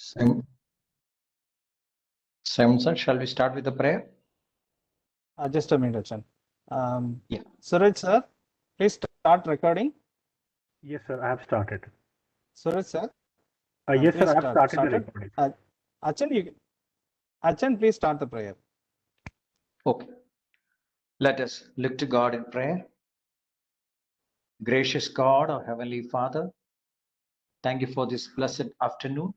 Simon, shall we start with the prayer? Just a minute, Achan. Yeah. Suraj sir, please start recording. Yes, sir. I have started. Suraj sir. Yes, sir. please I have started the recording. Achan, please start the prayer. Okay. Let us look to God in prayer. Gracious God, our Heavenly Father, thank you for this blessed afternoon.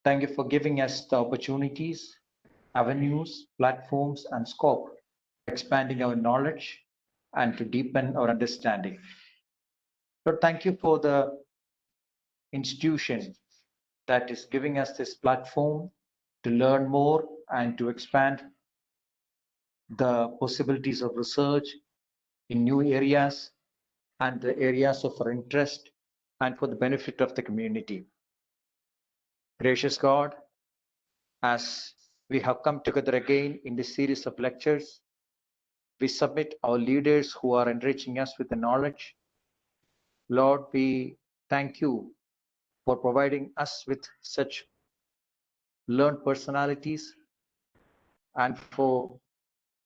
Thank you for giving us the opportunities, avenues, platforms, and scope, expanding our knowledge and to deepen our understanding. Lord, thank you for the institution that is giving us this platform to learn more and to expand the possibilities of research in new areas and the areas of our interest and for the benefit of the community. Gracious God, as we have come together again in this series of lectures, we submit our leaders who are enriching us with the knowledge. Lord, we thank you for providing us with such learned personalities and for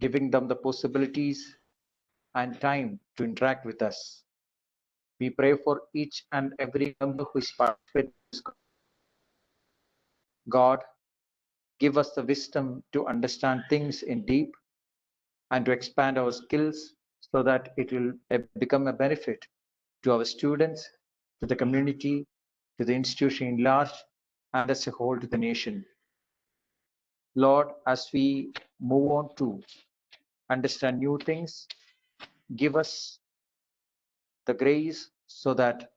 giving them the possibilities and time to interact with us. We pray for each and every member who is participating. God, give us the wisdom to understand things in deep and to expand our skills so that it will become a benefit to our students, to the community, to the institution in large, and as a whole to the nation. Lord, as we move on to understand new things, give us the grace so that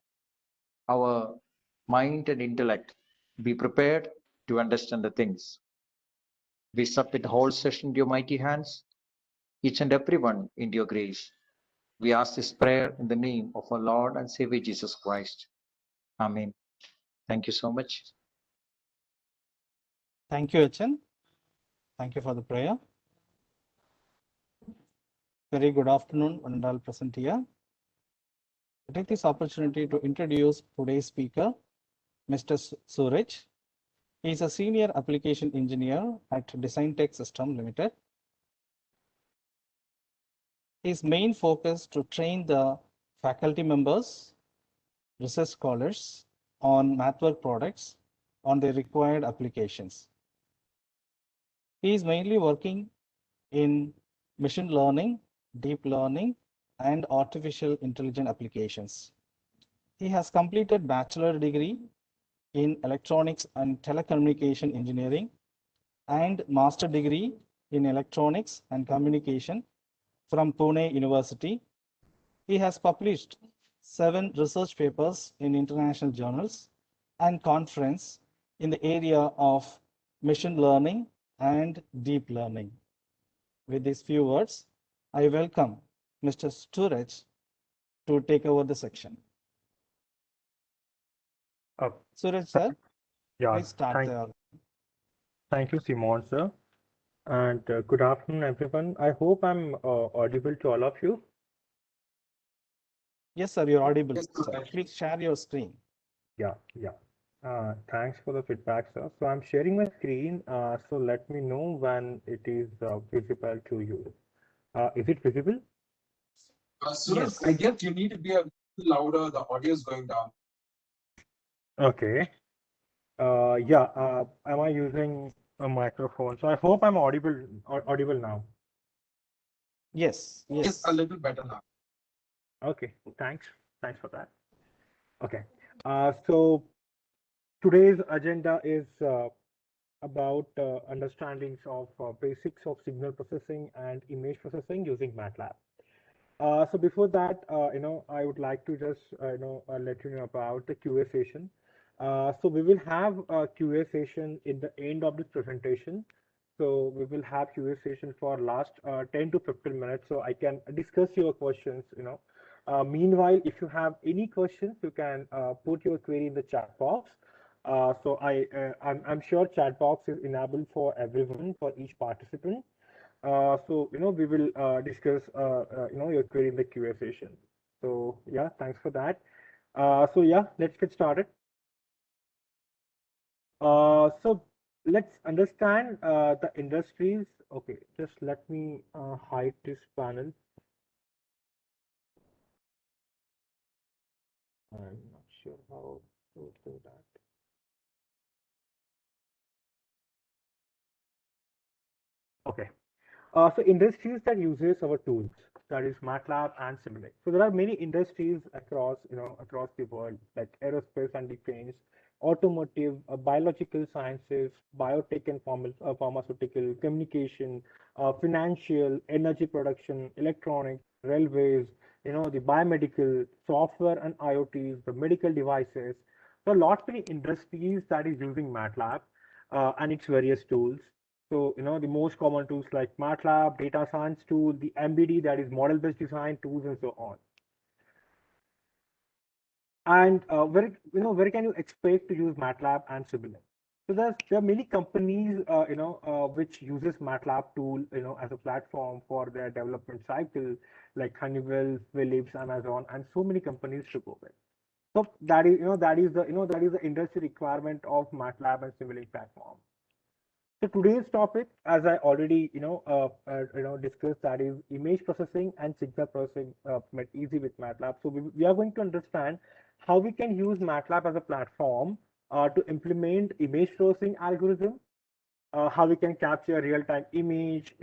our mind and intellect be prepared to understand the things. We submit the whole session to your mighty hands, each and every one into your grace. We ask this prayer in the name of our Lord and Savior Jesus Christ. Amen. Thank you so much. Thank you, Achan. Thank you for the prayer. Very good afternoon, one and all present here. I take this opportunity to introduce today's speaker, Mr. Suraj. He is a senior application engineer at Design Tech System Limited. His main focus to train the faculty members, research scholars on Matlab products on their required applications. He is mainly working in machine learning, deep learning, and artificial intelligence applications. He has completed bachelor degree in electronics and telecommunication engineering and master degree in electronics and communication from Pune University. He has published 7 research papers in international journals and conference in the area of machine learning and deep learning. With these few words, I welcome Mr. Suraj to take over the section. Suraj sir, please start there. Thank you, Simon sir. And good afternoon, everyone. I hope I'm audible to all of you. Yes, sir, you're audible. Yes, sir. Please share your screen. Yeah. Thanks for the feedback, sir. So I'm sharing my screen. So let me know when it is visible to you. Is it visible? Yes. I guess you need to be a little louder. The audio is going down. Okay. Am I using a microphone? So I hope I'm audible now. Yes. It's a little better now. Okay, thanks for that. Okay, so today's agenda is about understandings of basics of signal processing and image processing using Matlab. So before that, I would like to just let you know about the QA session. So we will have a QA session in the end of this presentation. So we will have QA session for last 10 to 15 minutes, so I can discuss your questions. Meanwhile, if you have any questions, you can put your query in the chat box. So I'm sure chat box is enabled for everyone, for each participant. So we will discuss your query in the QA session. So yeah, thanks for that. So yeah, let's get started. So let's understand the industries. Okay, just let me hide this panel. I'm not sure how to do that. Okay. So industries that uses our tools, that is Matlab and Simulink. So there are many industries across, across the world, like aerospace and defense, automotive, biological sciences, biotech and pharmaceutical, communication, financial, energy production, electronics, railways, the biomedical, software and IoTs, the medical devices. So lots many industries that is using Matlab and its various tools. So, the most common tools like Matlab, data science tool, the MBD, that is model-based design tools, and so on. And where can you expect to use Matlab and Simulink? So there are many companies, which uses Matlab tool, as a platform for their development cycle, like Honeywell, Philips, Amazon, and so many companies to go with. So that is the industry requirement of Matlab and Simulink platform. So today's topic, as I already discussed, that is image processing and signal processing made easy with Matlab. So we are going to understand how we can use Matlab as a platform to implement image processing algorithm, how we can capture real-time image,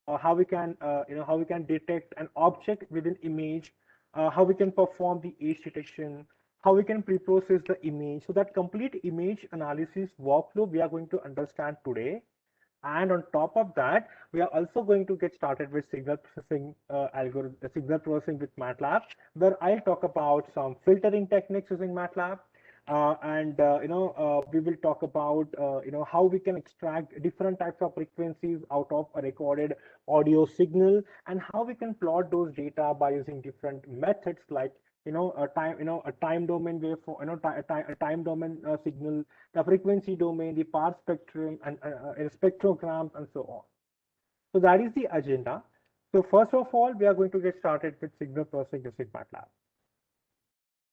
how we can detect an object within image, how we can perform the edge detection, how we can pre-process the image. So that complete image analysis workflow we are going to understand today. And on top of that, we are also going to get started with signal processing algorithm, signal processing with Matlab, where I'll talk about some filtering techniques using Matlab. We will talk about how we can extract different types of frequencies out of a recorded audio signal, and how we can plot those data by using different methods like a time domain waveform, a time domain signal, the frequency domain, the power spectrum, and spectrograms, and so on. So that is the agenda. So first of all, we are going to get started with signal processing using Matlab.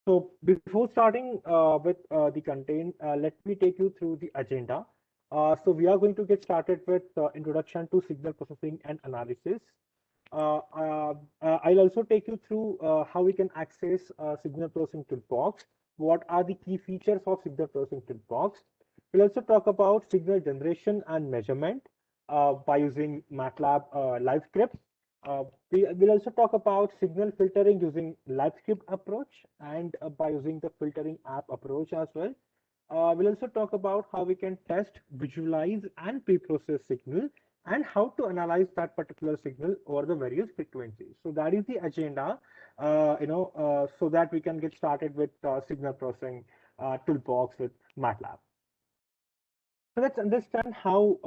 So before starting with the content, let me take you through the agenda. So we are going to get started with introduction to signal processing and analysis. I'll also take you through how we can access signal processing toolbox. What are the key features of signal processing toolbox? We'll also talk about signal generation and measurement by using Matlab live scripts. We will also talk about signal filtering using LiveScript approach and by using the filtering app approach as well. We'll also talk about how we can test, visualize, and pre-process signal, and how to analyze that particular signal over the various frequencies. So that is the agenda, so that we can get started with signal processing toolbox with Matlab. So let's understand how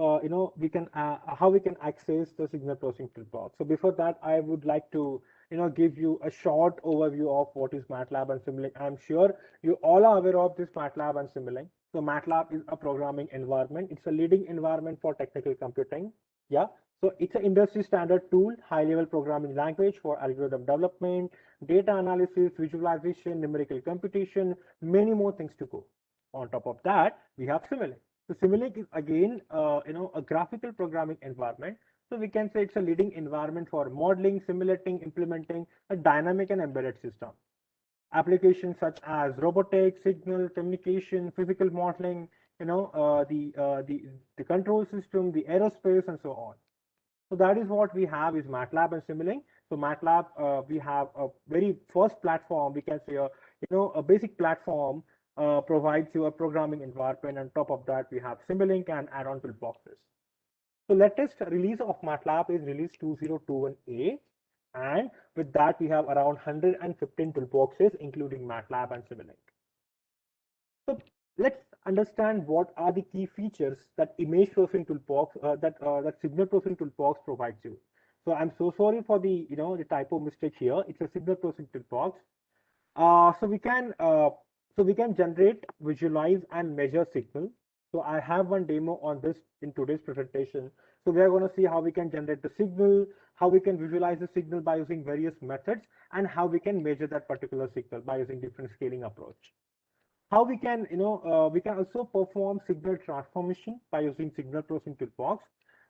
how we can access the signal processing toolbox. So before that, I would like to give you a short overview of what is Matlab and Simulink. I'm sure you all are aware of this Matlab and Simulink. So Matlab is a programming environment. It's a leading environment for technical computing. Yeah. So it's an industry standard tool, high-level programming language for algorithm development, data analysis, visualization, numerical computation, many more things to go. On top of that, we have Simulink. So Simulink is again, a graphical programming environment. So we can say it's a leading environment for modeling, simulating, implementing a dynamic and embedded system. Applications such as robotics, signal, communication, physical modeling, the control system, the aerospace, and so on. So that is what we have is Matlab and Simulink. So Matlab, we have a very first platform. We can say a basic platform provides you a programming environment. On top of that, we have Simulink and add-on toolboxes. So latest release of Matlab is release 2021A, and with that we have around 115 toolboxes, including Matlab and Simulink. So let's understand what are the key features that image processing toolbox, that signal processing toolbox provides you. So I'm so sorry for the the typo mistake here. It's a signal processing toolbox. So we can generate, visualize, and measure signal. So I have one demo on this in today's presentation. So we are going to see how we can generate the signal, how we can visualize the signal by using various methods, and how we can measure that particular signal by using different scaling approach. How we can, we can also perform signal transformation by using signal processing toolbox.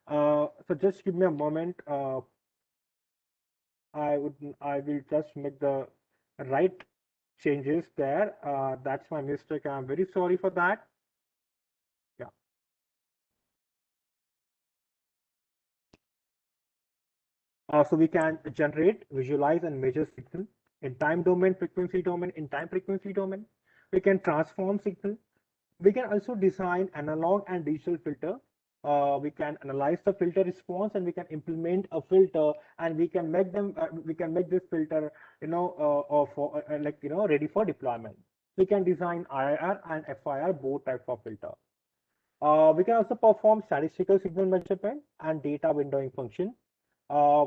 So just give me a moment. I will just make the right changes there. That's my mistake. I'm very sorry for that. Yeah. So we can generate, visualize, and measure signal in time domain, frequency domain, in time frequency domain. We can transform signal. We can also design analog and digital filter. We can analyze the filter response, and we can implement a filter, and we can make them. We can make this filter, ready for deployment. We can design IR and FIR, both types of filter. We can also perform statistical signal measurement and data windowing function. Uh,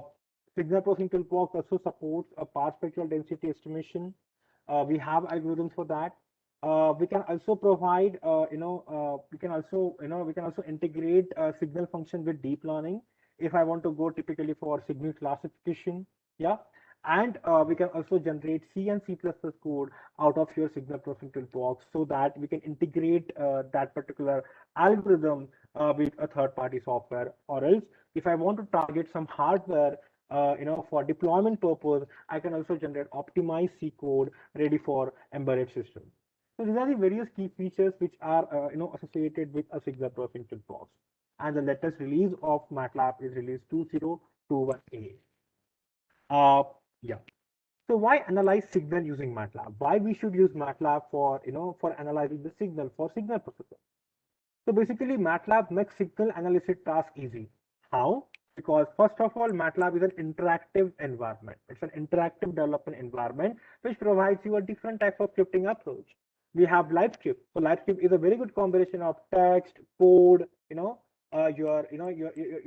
Signal processing toolbox also supports a path spectral density estimation. We have algorithms for that. We can also provide, we can also integrate signal function with deep learning. If I want to go typically for signal classification, yeah. And we can also generate C and C++ code out of your signal processing toolbox, so that we can integrate that particular algorithm with a third-party software. Or else, if I want to target some hardware, for deployment purpose, I can also generate optimized C code ready for embedded systems. So these are the various key features which are, associated with a signal processing toolbox. And the latest release of Matlab is release 2021A. Yeah. So why analyze signal using Matlab? Why we should use Matlab for, for analyzing the signal for signal processing? So basically, Matlab makes signal analysis task easy. How? Because first of all, Matlab is an interactive environment. It's an interactive development environment which provides you a different type of scripting approach. We have LiveScript. So LiveScript is a very good combination of text, code, your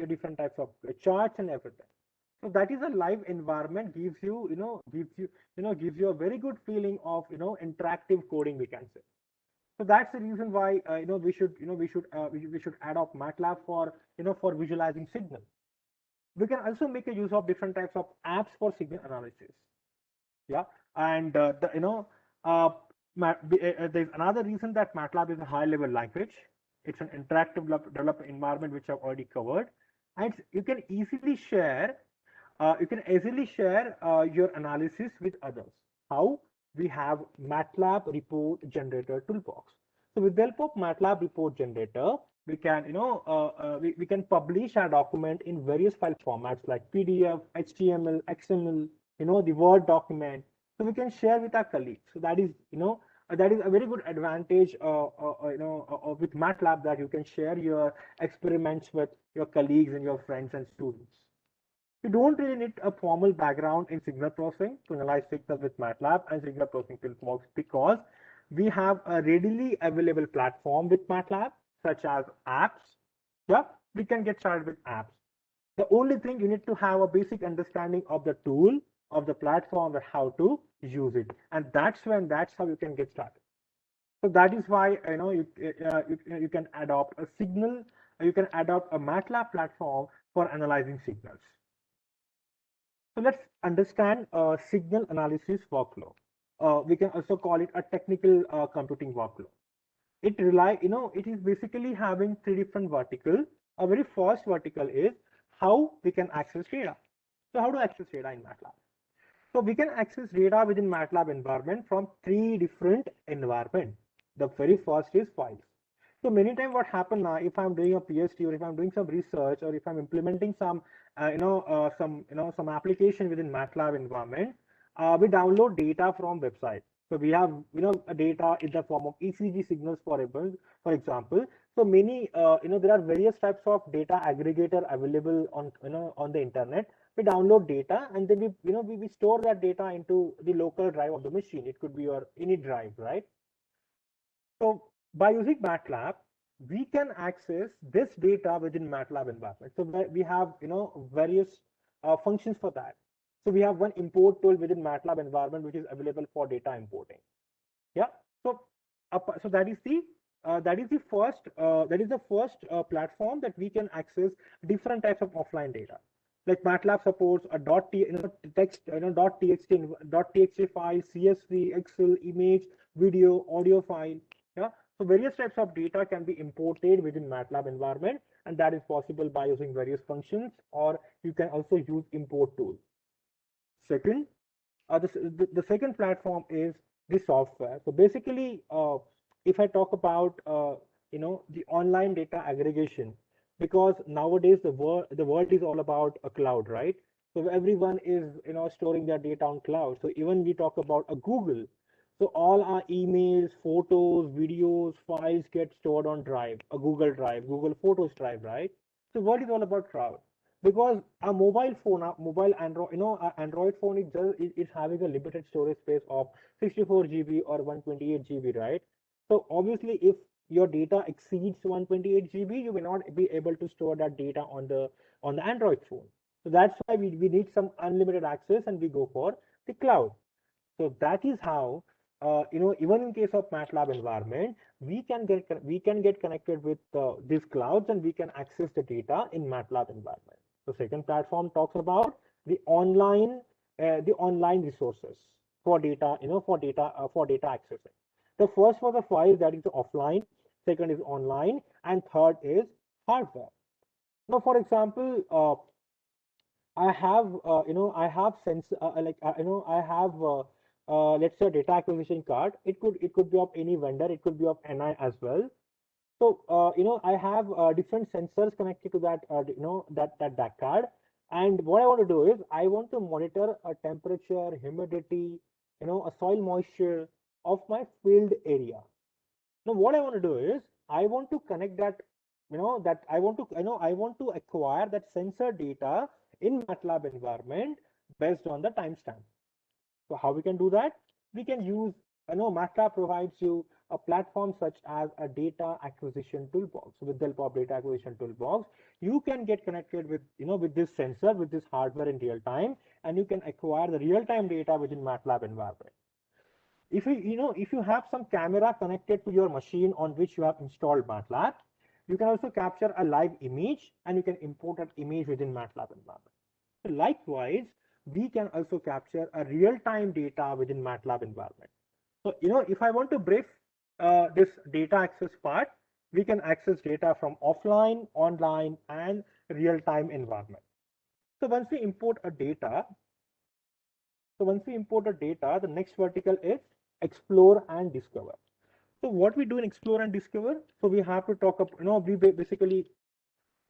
different types of charts and everything. So that is a live environment, gives you a very good feeling of, interactive coding, we can say. So that's the reason why, we should adopt Matlab for, for visualizing signal. We can also make a use of different types of apps for signal analysis. Yeah. And there's another reason that Matlab is a high level language. It's an interactive development environment, which I've already covered. And you can easily share your analysis with others. How? We have Matlab report generator toolbox. So with the help of Matlab report generator, we can, we can publish our document in various file formats like PDF, HTML, XML, the Word document. So we can share with our colleagues. So that is, that is a very good advantage, with Matlab, that you can share your experiments with your colleagues and your friends and students. You don't really need a formal background in signal processing to analyze signals with Matlab and signal processing toolbox, because we have a readily available platform with Matlab, such as apps. Yeah, we can get started with apps. The only thing, you need to have a basic understanding of the tool, of the platform, and how to use it. And that's how you can get started. So that is why, you can adopt a signal, you can adopt a Matlab platform for analyzing signals. So let's understand signal analysis workflow. We can also call it a technical computing workflow. It is basically having three different verticals. A very first vertical is how we can access data. So how to access data in Matlab? So we can access data within Matlab environment from three different environments. The very first is files. So many times what happens now, if I'm doing a PhD, or if I'm doing some research, or if I'm implementing some, some application within Matlab environment, we download data from website. So we have, data in the form of ECG signals, for example. So many, there are various types of data aggregator available on, on the internet. We download data, and then we store that data into the local drive of the machine. It could be your init drive, right? So by using Matlab, we can access this data within Matlab environment. So we have, various functions for that. So we have one import tool within Matlab environment, which is available for data importing. Yeah. So so that is the first platform that we can access different types of offline data. Like MATLAB supports a text, .txt file, CSV, Excel, image, video, audio file. Yeah. So various types of data can be imported within MATLAB environment, and that is possible by using various functions, or you can also use import tool. Second, the second platform is the software. So basically, if I talk about the online data aggregation, because nowadays the world is all about a cloud, right? So everyone is storing their data on cloud. So even we talk about a Google, so all our emails, photos, videos, files get stored on Drive, a Google Drive, Google Photos Drive, right? So world is all about cloud, because a mobile phone, a mobile Android, a Android phone is having a limited storage space of 64 GB or 128 GB, right? So obviously, if your data exceeds 128 GB, you will not be able to store that data on the Android phone. So that's why we need some unlimited access, and we go for the cloud. So that is how, even in case of MATLAB environment, we can get connected with these clouds, and we can access the data in MATLAB environment. So second platform talks about the online resources for data, for data accessing. The first was the file, that is offline. Second is online, and third is hardware. Now, for example, I have sense like I have let's say a data acquisition card. It could be of any vendor. It could be of NI as well. So I have different sensors connected to that that card. And what I want to do is I want to monitor a temperature, humidity, a soil moisture of my field area. Now, what I want to do is I want to connect that, that I want to acquire that sensor data in MATLAB environment based on the timestamp. So how we can do that? We can use, MATLAB provides you a platform such as a data acquisition toolbox. So with the help of data acquisition toolbox, you can get connected with, with this sensor, with this hardware in real time, and you can acquire the real time data within MATLAB environment. If you have some camera connected to your machine on which you have installed MATLAB, you can also capture a live image, and you can import that image within MATLAB environment. So likewise, we can also capture a real-time data within MATLAB environment. So if I want to brief this data access part, we can access data from offline, online, and real-time environment. So once we import a data, the next vertical is explore and discover. So what we do in explore and discover, so we have to talk about, we basically,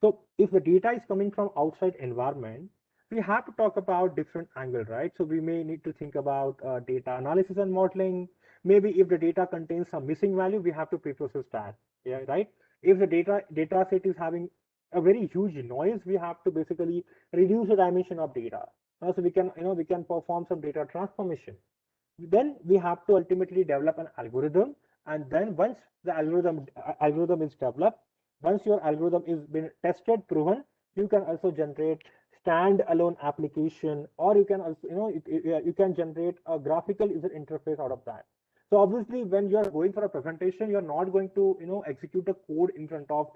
so if the data is coming from outside environment, we have to talk about different angle, right? So we may need to think about data analysis and modeling. Maybe if the data contains some missing value, we have to pre-process that, yeah, right? If the data set is having a very huge noise, we have to basically reduce the dimension of data. So we can perform some data transformation. Then we have to ultimately develop an algorithm, and then once the algorithm is developed, once your algorithm is been tested, proven, you can also generate standalone application, or you can also you can generate a graphical user interface out of that. So obviously, when you are going for a presentation, you are not going to execute the code in front of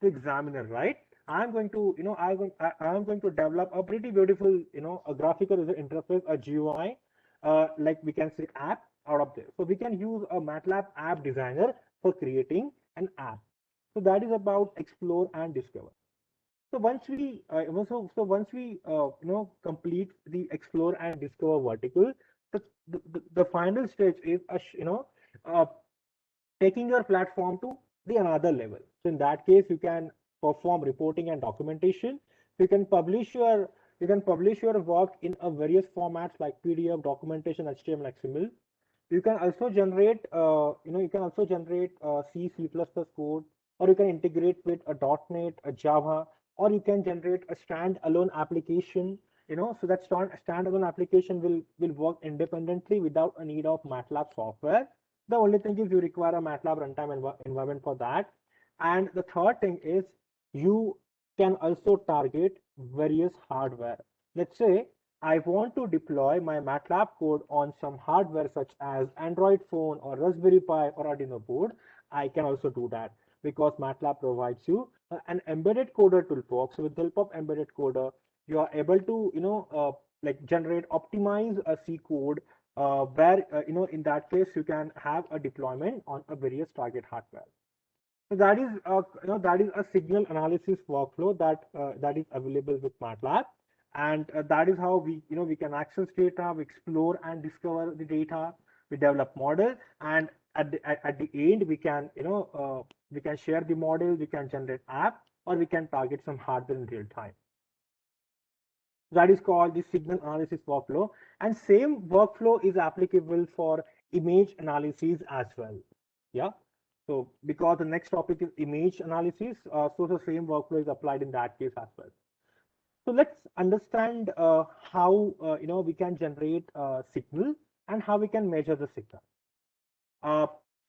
the examiner, right? I'm going to I'm going to develop a pretty beautiful a graphical user interface, a GUI, like we can say app out of there. So we can use a MATLAB app designer for creating an app. So that is about explore and discover. So once we complete the explore and discover vertical, the final stage is uh, taking your platform to the another level. So in that case, you can perform reporting and documentation. You can publish your work in a various formats like PDF, documentation, HTML, XML. You can also generate C, C++ code, or you can integrate with a .NET, a Java, or you can generate a standalone application. So that standalone application will work independently without a need of MATLAB software. The only thing is you require a MATLAB runtime environment for that. And the third thing is you can also target various hardware. Let's say I want to deploy my MATLAB code on some hardware such as Android phone or Raspberry Pi or Arduino board. I can also do that because MATLAB provides you an embedded coder toolbox. So with the help of embedded coder, you are able to, like generate, optimize a C code where, in that case, you can have a deployment on a various target hardware. So that is, that is a signal analysis workflow that is available with Matlab, and that is how we, we can access data, we explore and discover the data, we develop model, and at the end we can, we can share the model, we can generate app, or we can target some hardware in real time. That is called the signal analysis workflow, and same workflow is applicable for image analysis as well. Yeah. So because the next topic is image analysis, so the same workflow is applied in that case as well. So let's understand how we can generate signal and how we can measure the signal.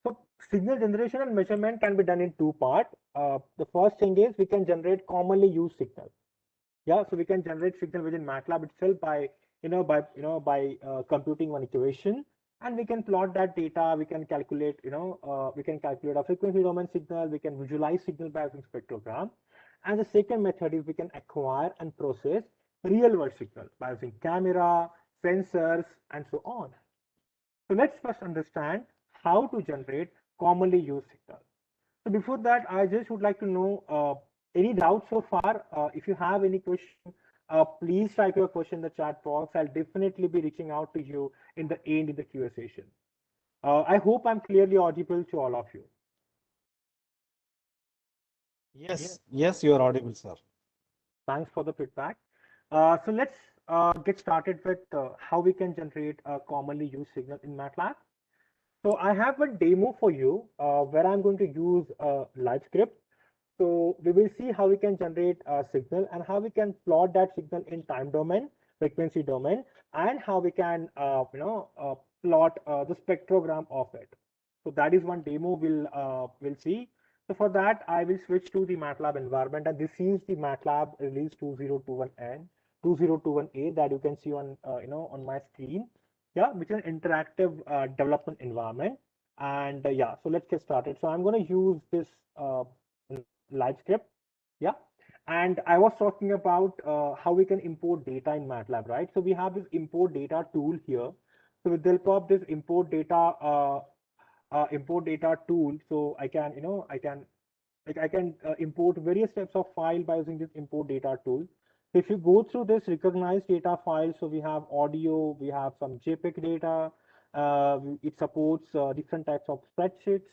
So signal generation and measurement can be done in two parts. The first thing is we can generate commonly used signal. Yeah, so we can generate signal within Matlab itself by computing one equation, and we can plot that data. We can calculate, we can calculate a frequency domain signal. We can visualize signal by using spectrogram. And the second method is we can acquire and process real world signal by using camera, sensors, and so on. So let's first understand how to generate commonly used signal. So before that, I just would like to know any doubts so far. If you have any question, please type your question in the chat box. I'll definitely be reaching out to you in the end in the QA session. I hope I'm clearly audible to all of you. Yes, you are audible, sir. Thanks for the feedback. So let's get started with how we can generate a commonly used signal in Matlab. So I have a demo for you where I'm going to use a live script. So we will see how we can generate a signal and how we can plot that signal in time domain, frequency domain, and how we can plot the spectrogram of it. So that is one demo we'll see. So for that, I will switch to the Matlab environment, and this is the Matlab release 2021A that you can see on on my screen. Yeah, which is an interactive development environment. And yeah, so let's get started. So I'm going to use this live script. Yeah, and I was talking about how we can import data in Matlab, right? So we have this import data tool here. So with the help of this import data tool, so I can import various types of file by using this import data tool. So if you go through this recognized data file, so we have audio, we have some JPEG data. It supports different types of spreadsheets,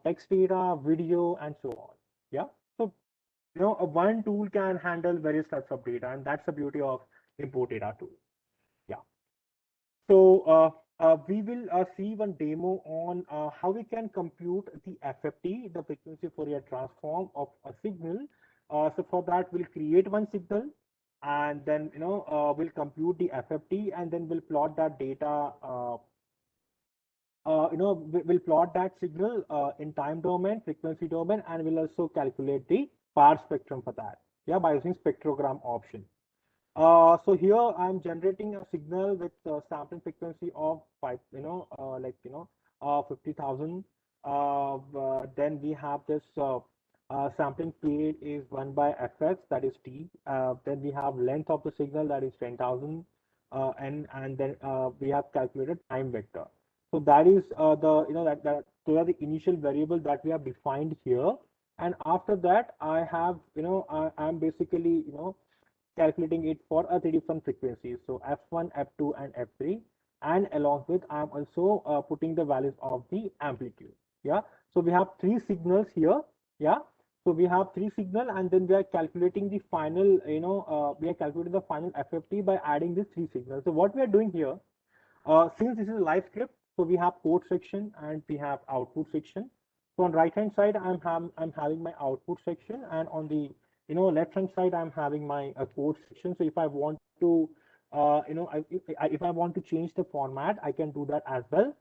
text data, video, and so on. Yeah. So one tool can handle various types of data, and that's the beauty of import data tool. Yeah. So we will see one demo on how we can compute the FFT, the frequency Fourier transform of a signal. So for that, we'll create one signal, and then we'll compute the FFT, and then we'll plot that data. We'll plot that signal in time domain, frequency domain, and we'll also calculate the power spectrum for that. Yeah, by using spectrogram option. So here I'm generating a signal with sampling frequency of 50,000. Then we have this sampling period is 1 by fx, that is t. Then we have length of the signal, that is 10,000, and then we have calculated time vector. So that is those are the initial variable that we have defined here. And after that, I have I'm basically calculating it for a 3 different frequencies, so f1, f2, and f3, and along with I'm also putting the values of the amplitude. Yeah, so we have 3 signals here. Yeah, so we have 3 signal, and then we are calculating the final we are calculating the final FFT by adding these 3 signals. So what we are doing here, since this is a live script, so we have code section and we have output section. So on right hand side, I'm having my output section, and on the left hand side, I'm having my code section. So if I want to if I want to change the format, I can do that as well,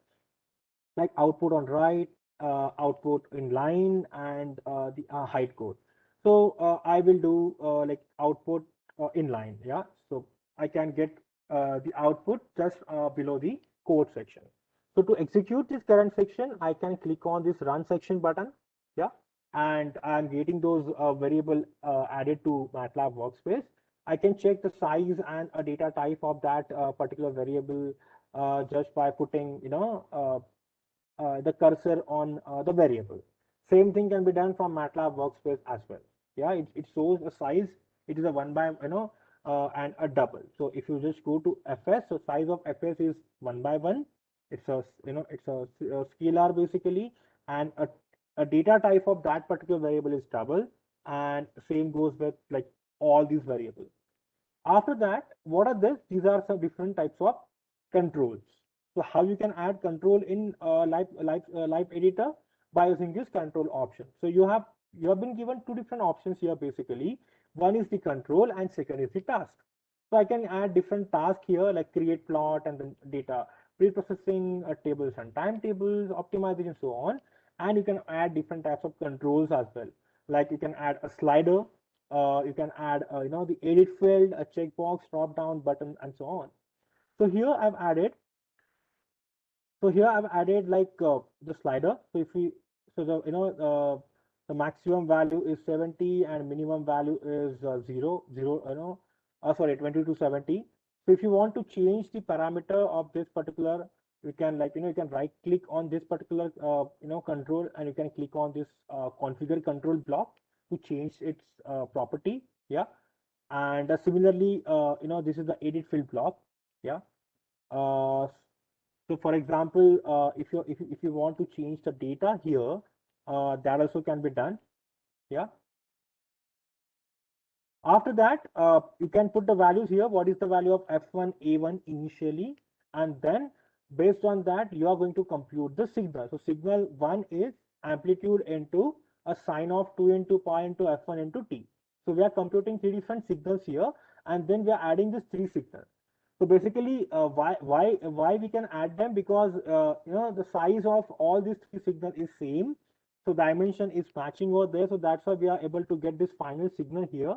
like output on right, output in line, and the height code. So I will do like output in line. Yeah, so I can get the output just below the code section. So to execute this current section, I can click on this run section button. Yeah, and I'm getting those variable added to Matlab workspace. I can check the size and a data type of that particular variable just by putting, the cursor on the variable. Same thing can be done from MATLAB workspace as well. Yeah, it shows a size. It is a one by, and a double. So if you just go to fs, so size of fs is 1 by 1. It's a, it's a scalar basically, and a data type of that particular variable is double, and same goes with like all these variables. After that, what are this? These are some different types of controls. So how you can add control in live editor? By using this control option. So you have been given two different options here basically. One is the control and second is the task. So I can add different tasks here like create plot and then data pre-processing, tables and timetables, optimization and so on. And you can add different types of controls as well. Like you can add a slider, you can add the edit field, a checkbox, drop down button and so on. So here I've added like the slider. So if we, so the maximum value is 70 and minimum value is 0, sorry, 20 to 70. So if you want to change the parameter of this particular, you can you can right click on this particular control, and you can click on this configure control block to change its property. Yeah, and similarly, this is the edit field block. Yeah. So for example, if you want to change the data here, that also can be done. Yeah. After that, you can put the values here. What is the value of F1 A1 initially, and then based on that you are going to compute the signal. So signal 1 is amplitude into a sine of 2 into pi into F1 into t. So we are computing three different signals here, and then we are adding these three signals. So basically, why we can add them? Because the size of all these three signals is same, so dimension is matching over there. So that's why we are able to get this final signal here.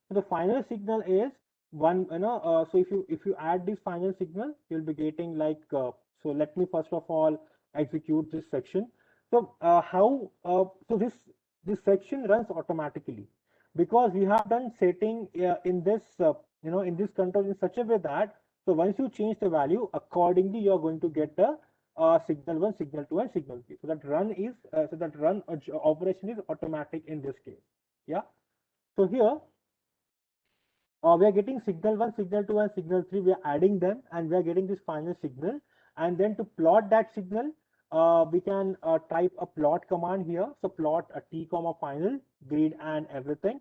So the final signal is one. So if you add this final signal, you'll be getting like. So let me first of all execute this section. So so this section runs automatically because we have done setting in this in this control in such a way that, so once you change the value, accordingly you are going to get the signal 1, signal 2 and signal 3. So that run operation is automatic in this case. Yeah. So here we are getting signal 1, signal 2 and signal 3. We are adding them and we are getting this final signal. And then to plot that signal, we can type a plot command here. So plot a t comma final grid and everything.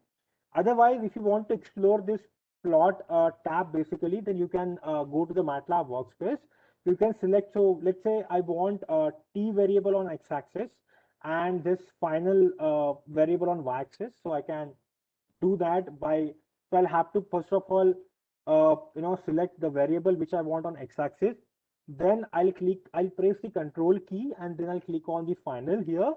Otherwise, if you want to explore this plot tab basically, then you can go to the Matlab workspace. You can select, so let's say I want a t variable on x-axis and this final variable on y-axis. So I can do that by, so I'll have to first of all select the variable which I want on x-axis. Then I'll press the control key and then I'll click on the final here,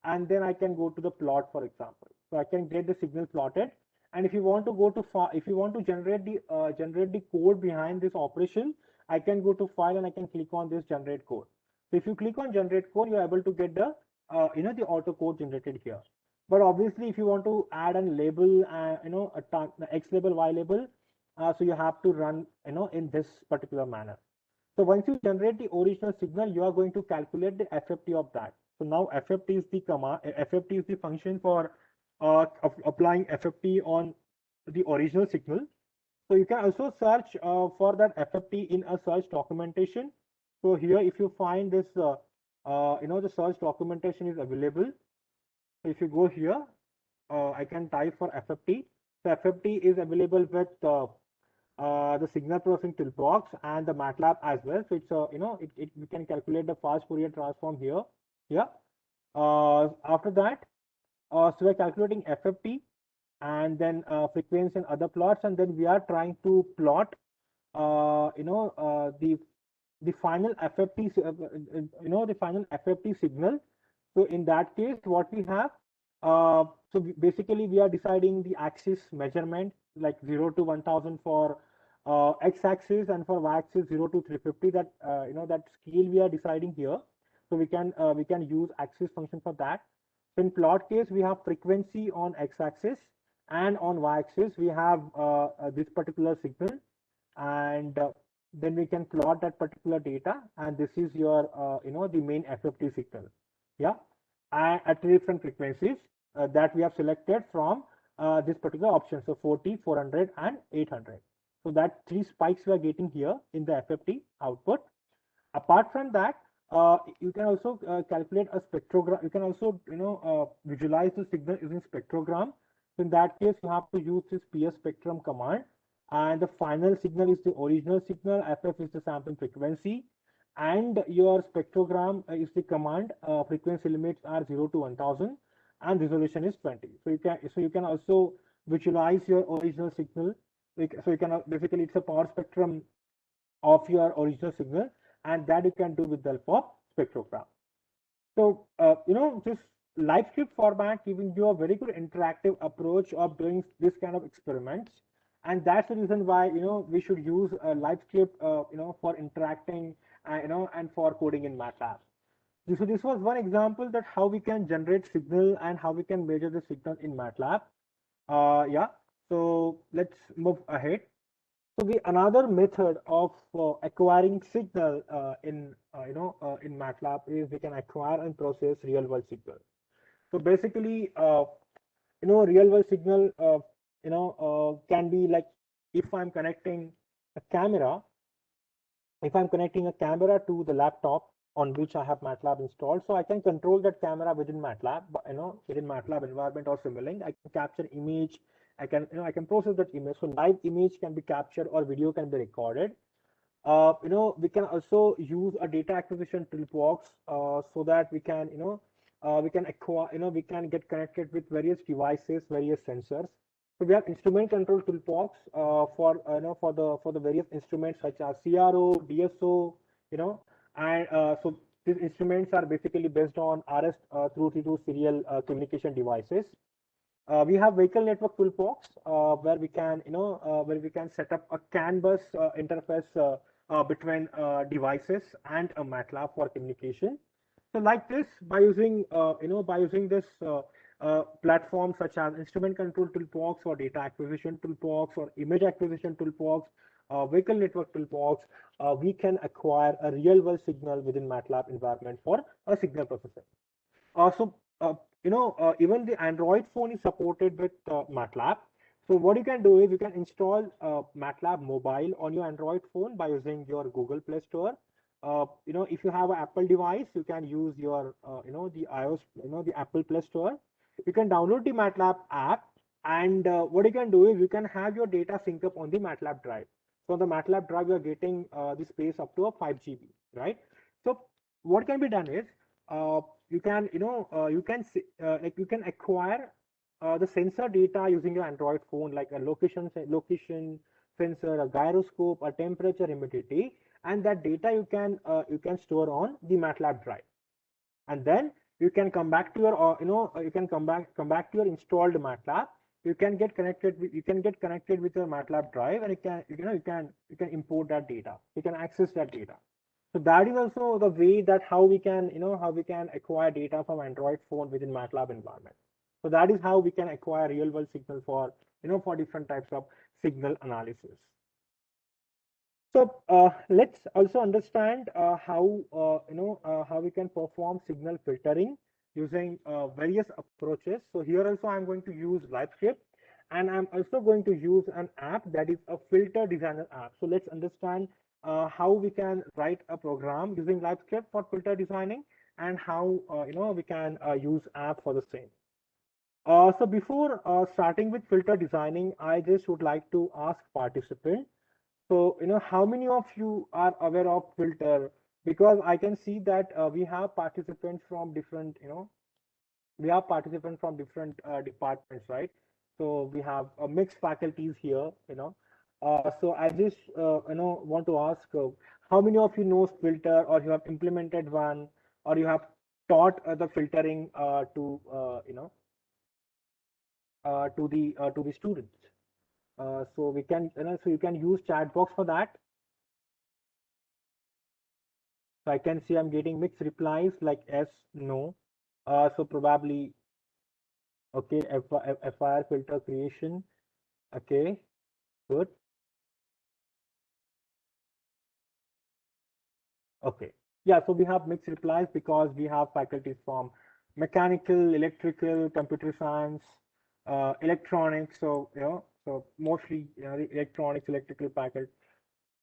and then I can go to the plot, for example. So I can get the signal plotted. And if you want to go to if you want to generate the code behind this operation, I can go to file and I can click on this generate code. So if you click on generate code, you're able to get the the auto code generated here. But obviously, if you want to add a label, a X label, Y label, so you have to run in this particular manner. So once you generate the original signal, you are going to calculate the FFT of that. So now FFT is the command, FFT is the function for applying FFT on the original signal. So you can also search for that FFT in a search documentation. So here, if you find this, the search documentation is available. So if you go here, I can type for FFT. So FFT is available with the signal processing toolbox and the Matlab as well. So it's we can calculate the fast Fourier transform here. Yeah. After that, so we're calculating FFT and then frequency and other plots, and then we are trying to plot the final FFT the final FFT signal. So in that case, what we have, so basically we are deciding the axis measurement like 0 to 1000 for x-axis and for y-axis 0 to 350. That that scale we are deciding here. So we can use axis function for that. So in plot case, we have frequency on x-axis and on y-axis we have this particular signal, and then we can plot that particular data, and this is your the main FFT signal, yeah, and at different frequencies that we have selected from this particular option, so 40, 400 and 800. So that 3 spikes we are getting here in the FFT output. Apart from that, you can also calculate a spectrogram. You can also visualize the signal using spectrogram. So in that case, you have to use this PS spectrum command, and the final signal is the original signal. FF is the sampling frequency, and your spectrogram is the command. Frequency limits are 0 to 1000, and resolution is 20. So you can also visualize your original signal. So you can basically, it's a power spectrum of your original signal, and that you can do with the help of spectrogram. So this live script format giving you a very good interactive approach of doing this kind of experiments, and that's the reason why we should use a live script for interacting and for coding in Matlab. So this was one example that how we can generate signal and how we can measure the signal in Matlab. Yeah, so let's move ahead. So the another method of acquiring signal in Matlab is we can acquire and process real world signal. So basically, real world signal can be like, if I'm connecting a camera, to the laptop on which I have Matlab installed, so I can control that camera within Matlab, within Matlab environment or Simulink. I can capture image. I can process that image. So live image can be captured or video can be recorded. We can also use a data acquisition toolbox so that we can acquire, we can get connected with various devices, various sensors. So we have instrument control toolbox for the various instruments such as CRO, DSO, and so these instruments are basically based on RS-232 serial communication devices. We have vehicle network toolbox where we can set up a CAN bus interface between devices and a Matlab for communication. So like this, by using this platform such as instrument control toolbox or data acquisition toolbox or image acquisition toolbox, vehicle network toolbox, we can acquire a real world signal within Matlab environment for a signal processing. Even the Android phone is supported with Matlab. So what you can do is you can install Matlab mobile on your Android phone by using your Google Play Store. If you have an Apple device, you can use your the iOS, the Apple Play Store. You can download the Matlab app, and what you can do is you can have your data sync up on the Matlab drive. So on the Matlab drive, you are getting the space up to a 5 GB, right? So what can be done is you can acquire the sensor data using your Android phone, like a location sensor, a gyroscope, a temperature, humidity, and that data you can store on the Matlab drive, and then you can come back to your you can come back to your installed Matlab. You can get connected with your Matlab drive, and you can import that data. You can access that data. So that is also the way that how we can acquire data from Android phone within Matlab environment. So that is how we can acquire real world signal for for different types of signal analysis. So let's also understand how we can perform signal filtering using various approaches. So here also I'm going to use LiveScript, and I'm also going to use an app that is a filter designer app. So let's understand how we can write a program using LiveScript for filter designing, and how we can use app for the same. So before starting with filter designing, I just would like to ask participants. So, how many of you are aware of filter? Because I can see that we have participants from different, departments, right? So we have mixed faculties here, So I just, want to ask, how many of you know filter, or you have implemented one, or you have taught the filtering to the students? So we can, so you can use chat box for that. So I can see I'm getting mixed replies like yes, no. So probably Okay, FIR filter creation. Okay, good. Okay. Yeah, so we have mixed replies because we have faculties from mechanical, electrical, computer science, electronics. So, so mostly, the electronics, electrical faculty.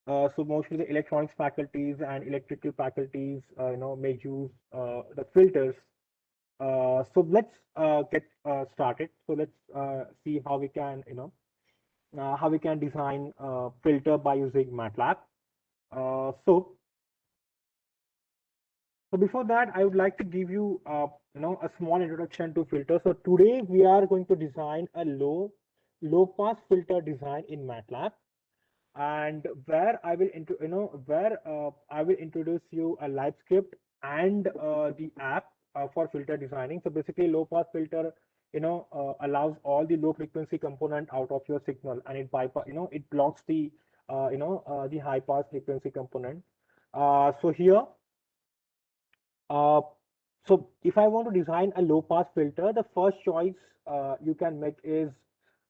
So mostly the electronics faculties and electrical faculties, may use the filters. So let's get started. So let's see how we can, how we can design filter by using Matlab. So before that, I would like to give you, a small introduction to filter. So today we are going to design a low pass filter design in Matlab, and where I will I will introduce you a live script and the app for filter designing. So basically, low pass filter, allows all the low frequency component out of your signal, and it it blocks the the high pass frequency component. So here uh, so if I want to design a low pass filter, the first choice you can make is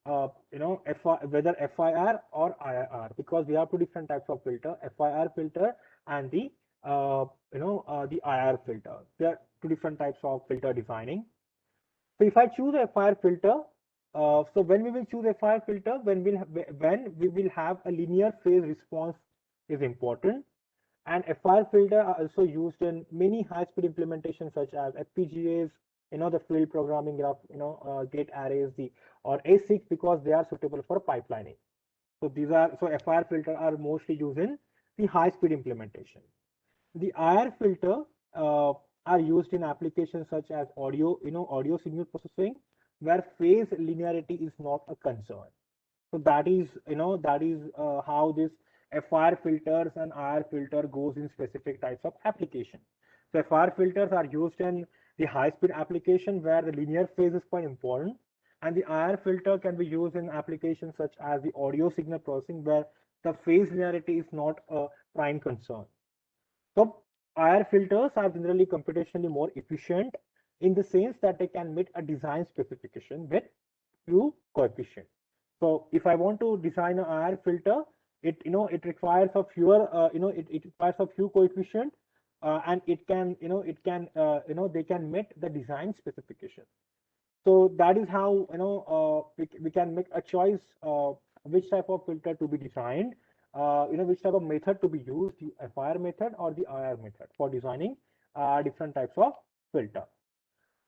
whether FIR or IIR, because we have two different types of filter, FIR filter and the the IR filter. There are two different types of filter designing. So if I choose a FIR filter, so when we will choose a FIR filter, when we will have a linear phase response is important. And FR filter are also used in many high-speed implementations such as FPGAs, the field programming graph, gate arrays, or ASICs, because they are suitable for pipelining. So FR filter are mostly used in the high-speed implementation. The IR filter are used in applications such as audio signal processing, where phase linearity is not a concern. So that is how this FR filters and IR filter goes in specific types of application. So FR filters are used in the high-speed application where the linear phase is quite important, and the IR filter can be used in applications such as the audio signal processing where the phase linearity is not a prime concern. So IR filters are generally computationally more efficient in the sense that they can meet a design specification with few coefficients. So if I want to design an IR filter, it requires a fewer it requires a few coefficient, and they can meet the design specification. So that is how we can make a choice which type of filter to be designed, which type of method to be used, the FIR method or the IR method for designing different types of filter.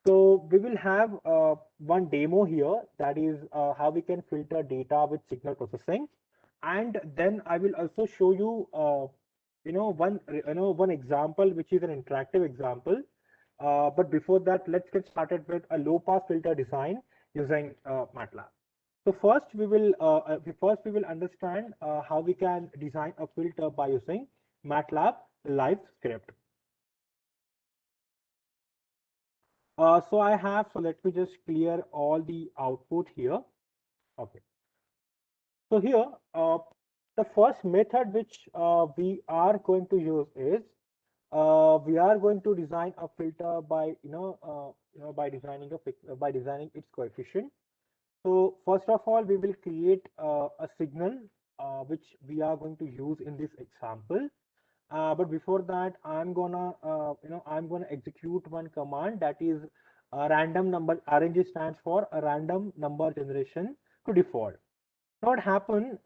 So we will have one demo here, that is how we can filter data with signal processing, and then I will also show you one example which is an interactive example. But before that, let's get started with a low pass filter design using Matlab. So first we will understand how we can design a filter by using Matlab live script. So let me just clear all the output here. Okay. So here, the first method which we are going to use is we are going to design a filter by by designing its coefficient. So first of all, we will create a signal which we are going to use in this example. But before that, I'm gonna execute one command, that is a random number. RNG stands for a random number generation to default. Now what happen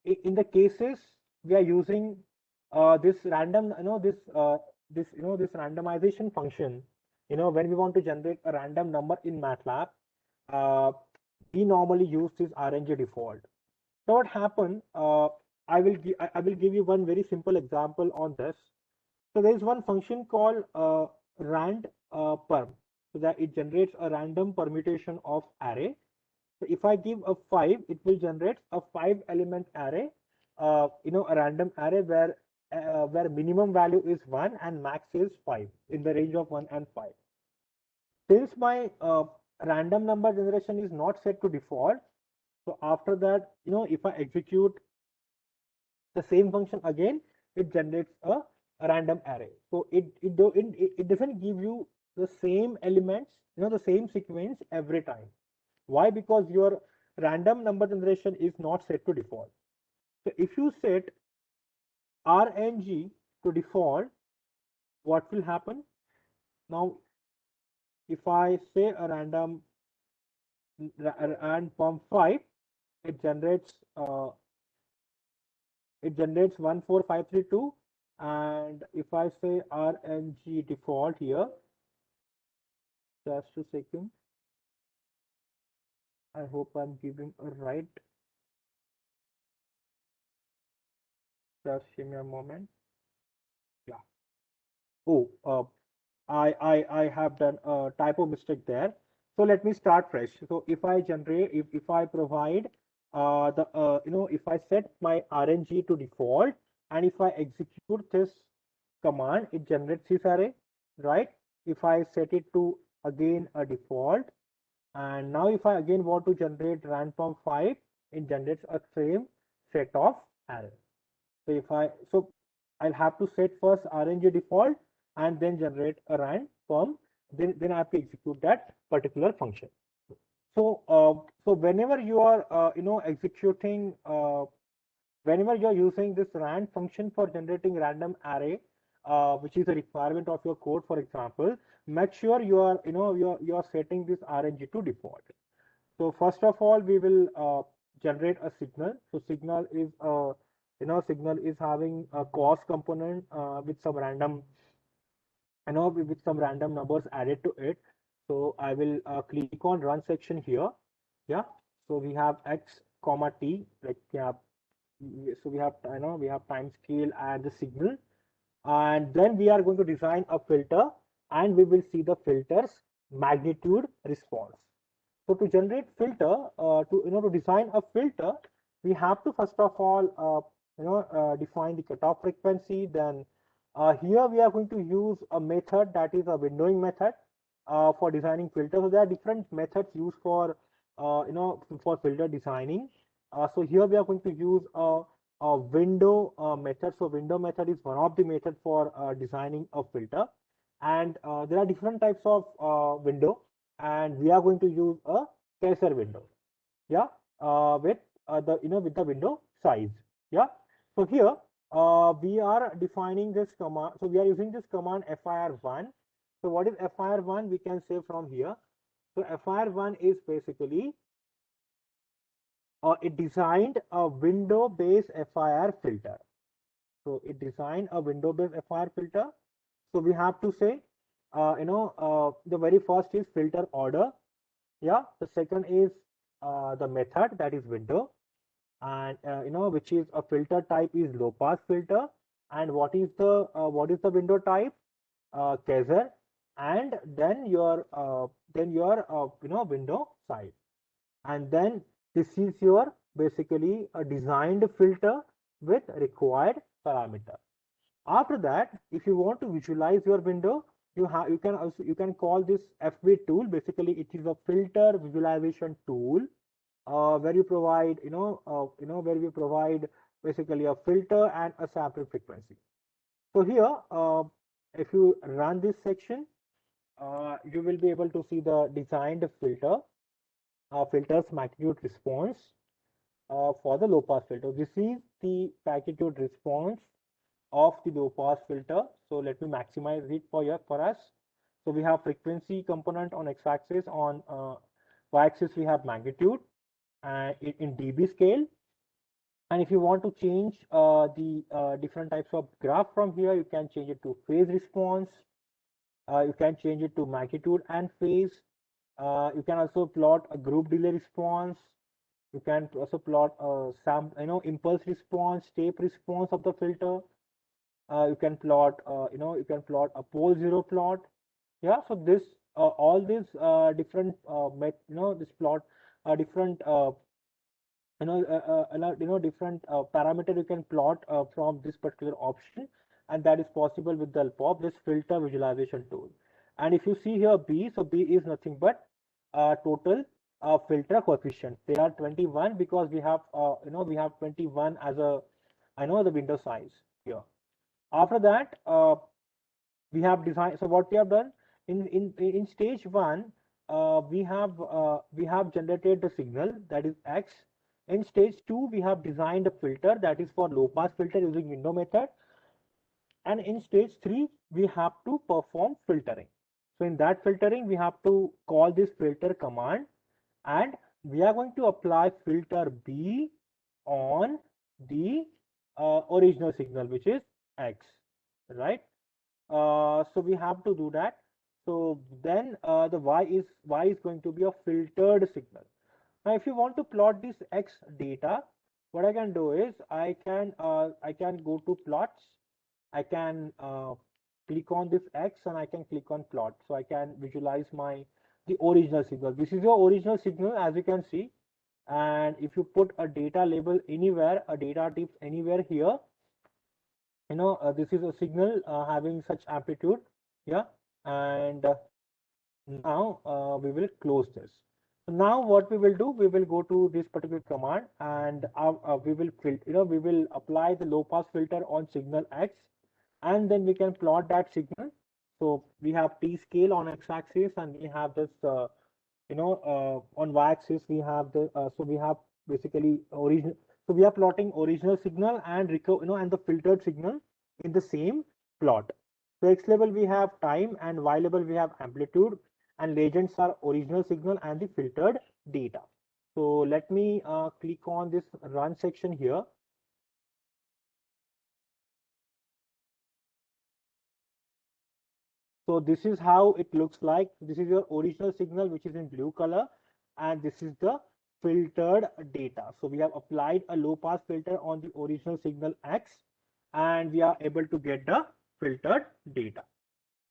in the cases we are using this random, this randomization function. When we want to generate a random number in Matlab, uh, we normally use this RNG default. So what happened? I will give you one very simple example on this. So there is one function called rand perm, so that it generates a random permutation of array. So if I give a 5, it will generate a 5-element array, a random array where minimum value is 1 and max is 5, in the range of 1 and 5. Since my random number generation is not set to default, so after that, if I execute the same function again, it generates a random array. So it doesn't give you the same elements, the same sequence every time. Why? Because your random number generation is not set to default. So if you set RNG to default, what will happen? Now, if I say a random and pump 5, it generates 14532, and if I say RNG default here, just a second, I hope I'm giving a right. Just give me a moment. Yeah. Oh, I have done a typo mistake there. So let me start fresh. So if I generate, if I provide if I set my RNG to default, and if I execute this command, it generates this array, right? If I set it to again a default, and now if I again want to generate random 5, it generates a same set of array. So I'll have to set first RNG default and then generate a random, then I have to execute that particular function. So whenever you are executing whenever you are using this rand function for generating random array, which is a requirement of your code, for example, make sure you are you are setting this RNG to default. So first of all, we will generate a signal. So signal is signal is having a cost component with some random with some random numbers added to it. So I will click on run section here. Yeah. So we have x comma t, like, yeah. So we have we have time scale and the signal, and then we are going to design a filter, and we will see the filter's magnitude response. So to generate filter, to design a filter, we have to first of all define the cutoff frequency. Then here we are going to use a method that is a windowing method for designing filters. So there are different methods used for for filter designing. So here we are going to use a window method. So window method is one of the methods for designing a filter, and there are different types of window, and we are going to use a cursor window, yeah, with the with the window size, yeah. So here we are defining this command. So we are using this command fir1. So what is fir1? We can say from here. So fir1 is basically it designed a window-based FIR filter. So it designed a window-based FIR filter. So we have to say, the very first is filter order. Yeah. The second is the method, that is window, and which is a filter type is low pass filter. And what is the window type? Quasar. And then your window size. And then this is your basically a designed filter with required parameter. After that, if you want to visualize your window, you can call this FV tool. Basically, it is a filter visualization tool where you provide where we provide basically a filter and a sample frequency. So here, if you run this section, you will be able to see the designed filters magnitude response for the low pass filter. This is the magnitude response of the low pass filter. So let me maximize it for us. So we have frequency component on x-axis. On y-axis we have magnitude and in dB scale. And if you want to change the different types of graph from here, you can change it to phase response. You can change it to magnitude and phase. You can also plot a group delay response. You can also plot impulse response, step response of the filter. You can plot a pole zero plot. Yeah. So this all these different this plot different different parameter you can plot from this particular option, and that is possible with the help of this filter visualization tool. And if you see here B, so B is nothing but total filter coefficient. They are 21 because we have we have 21 as a the window size here. After that we have designed. So what we have done, In stage one, we have generated the signal, that is X. In stage two, we have designed a filter, that is for low pass filter using window method. And in stage three, we have to perform filtering. So in that filtering, we have to call this filter command, and we are going to apply filter B on the original signal, which is X, right? So we have to do that. So then the y is going to be a filtered signal. Now, if you want to plot this X data, what I can do is I can go to plots. I can click on this X and I can click on plot. So I can visualize the original signal. This is your original signal, as you can see. And if you put a data label anywhere, a data type anywhere here, this is a signal having such amplitude. Yeah. And now we will close this. So now what we will do, we will go to this particular command, and we will apply the low pass filter on signal X, and then we can plot that signal. So we have T scale on X axis, and we have this on Y axis we have the so we have basically original. So we are plotting original signal and and the filtered signal in the same plot. So X level we have time, and Y level we have amplitude, and legends are original signal and the filtered data. So let me click on this run section here. So this is how it looks like. This is your original signal, which is in blue color, and this is the filtered data. So we have applied a low pass filter on the original signal X, and we are able to get the filtered data.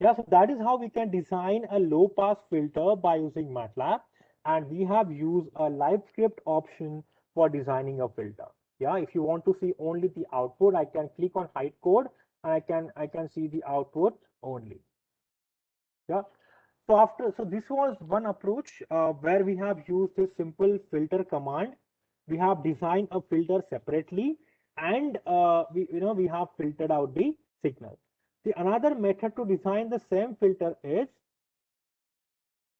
Yeah, so that is how we can design a low pass filter by using Matlab, and we have used a live script option for designing a filter. Yeah, if you want to see only the output, I can click on hide code, and I can see the output only. Yeah. So this was one approach where we have used a simple filter command. We have designed a filter separately, and we have filtered out the signal. The another method to design the same filter is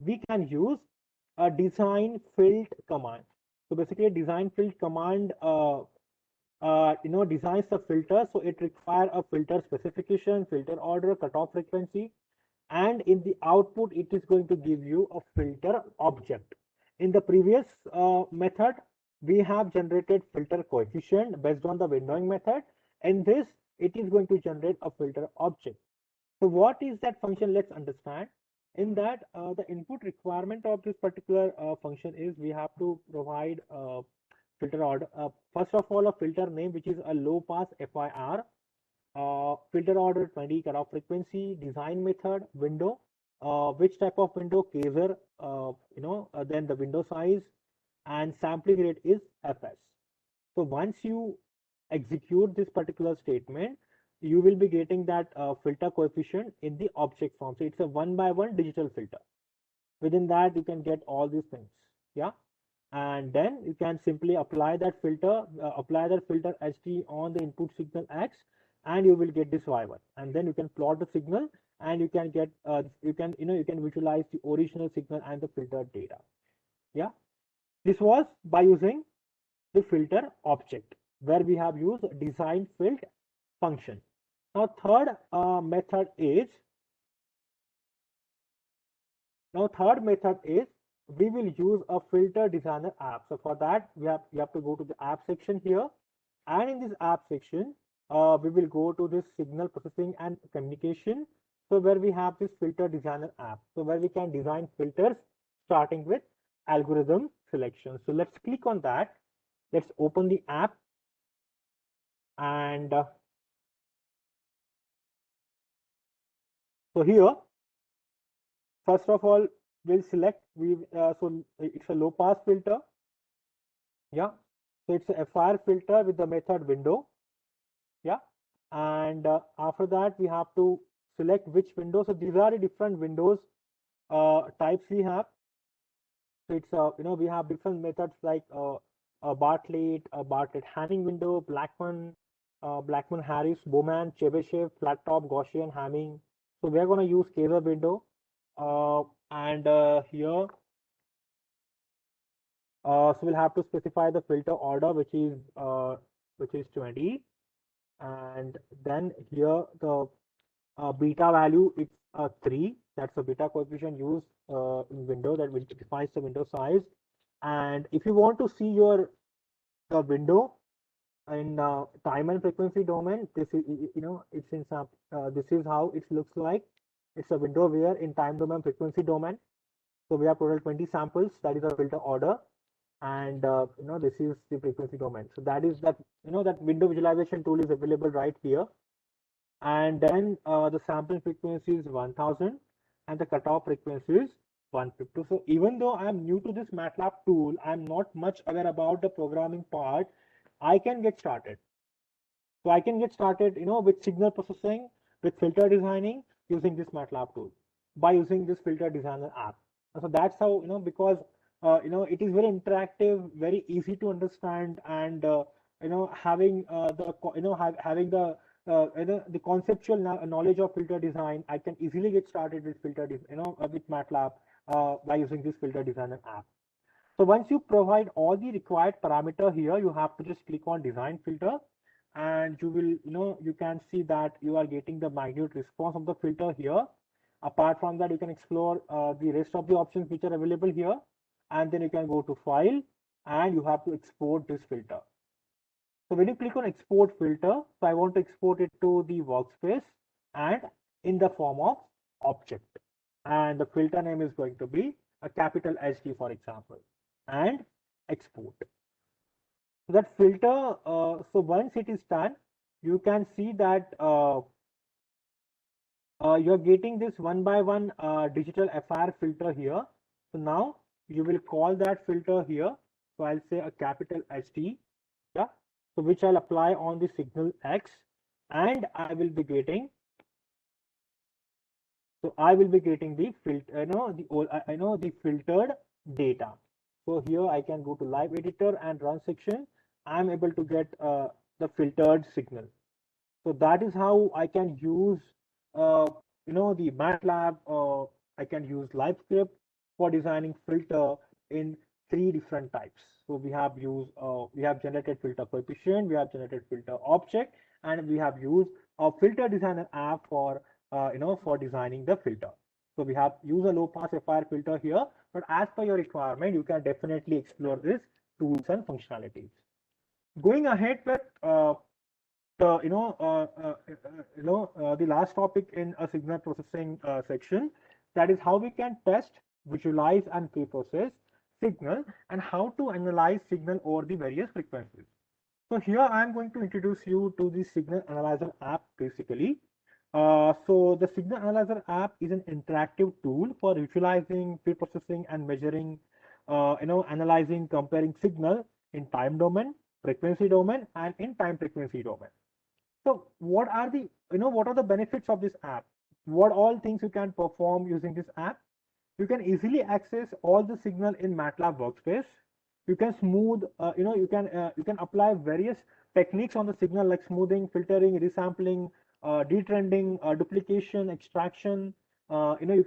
we can use a design field command. So basically, a design field command designs the filter. So it requires a filter specification, filter order, cutoff frequency, and in the output it is going to give you a filter object. In the previous method, we have generated filter coefficient based on the windowing method, and this it is going to generate a filter object. So what is that function? Let's understand. In that, the input requirement of this particular function is we have to provide filter order. First of all, a filter name, which is a low pass FIR, filter order 20, cutoff frequency, design method, window, which type of window, Kaiser, then the window size, and sampling rate is FS. So once you execute this particular statement, you will be getting that filter coefficient in the object form. So it's a 1-by-1 digital filter. Within that, you can get all these things. Yeah. And then you can simply apply that filter HT on the input signal X, and you will get this Y1. And then you can plot the signal, and you can get you can visualize the original signal and the filtered data. Yeah. This was by using the filter object, where we have used design field function. Now third method is we will use a filter designer app. So for that, you have to go to the app section here, and in this app section we will go to this signal processing and communication. So where we have this filter designer app, so where we can design filters starting with algorithm selection. So let's click on that. Let's open the app, and so here, first of all, we'll select so it's a low pass filter. Yeah, so it's a FIR filter with the method window. Yeah, and after that we have to select which window. So these are the different windows types we have. So it's we have different methods like a Bartlett, Hamming window, Blackman Harris, Bowman, Chebyshev, flat top, Gaussian, Hamming. So we're going to use Kaiser window. and here, so we'll have to specify the filter order, which is 20, and then here the beta value, it's 3. That's the beta coefficient used in window that will defines the window size. And if you want to see the window in time and frequency domain, this is, it's in some this is how it looks like. It's a window where in time domain, frequency domain. So we have total 20 samples. That is the filter order, and this is the frequency domain. So that is that that window visualization tool is available right here. And then the sampling frequency is 1000 and the cutoff frequency is 150. So even though I'm new to this Matlab tool, I'm not much aware about the programming part, I can get started. So I can get started, with signal processing, with filter designing using this Matlab tool by using this filter designer app. So that's how, because it is very interactive, very easy to understand, and having having the conceptual knowledge of filter design, I can easily get started with with Matlab by using this filter designer app. So once you provide all the required parameter here, you have to just click on design filter, and you will, you can see that you are getting the magnitude response of the filter here. Apart from that, you can explore the rest of the options which are available here, and then you can go to file and you have to export this filter. So when you click on export filter, so I want to export it to the workspace and in the form of object, and the filter name is going to be a capital HD, for example, and export. So that filter, so once it is done, you can see that you're getting this 1 by 1 digital FR filter here. So now you will call that filter here. So I'll say a capital HD, yeah. So which I'll apply on the signal X, and I will be getting. So I will be getting the filter, the filtered data. So here I can go to live editor and run section. I'm able to get the filtered signal. So that is how I can use, the Matlab. I can use LiveScript for designing filter in 3 different types. So we have generated filter coefficient, we have generated filter object, and we have used a filter designer app for for designing the filter. So we have used a low pass FR filter here, but as per your requirement, you can definitely explore this tools and functionalities. Going ahead with the the last topic in a signal processing section, that is how we can test, visualize, and pre-process signal, and how to analyze signal over the various frequencies. So here I am going to introduce you to the Signal Analyzer app basically. So the Signal Analyzer app is an interactive tool for visualizing, pre-processing, and measuring, analyzing, comparing signal in time domain, frequency domain, and in time frequency domain. So what are the benefits of this app? What all things you can perform using this app? You can easily access all the signal in Matlab workspace. You can smooth, you can apply various techniques on the signal like smoothing, filtering, resampling, detrending, duplication, extraction. You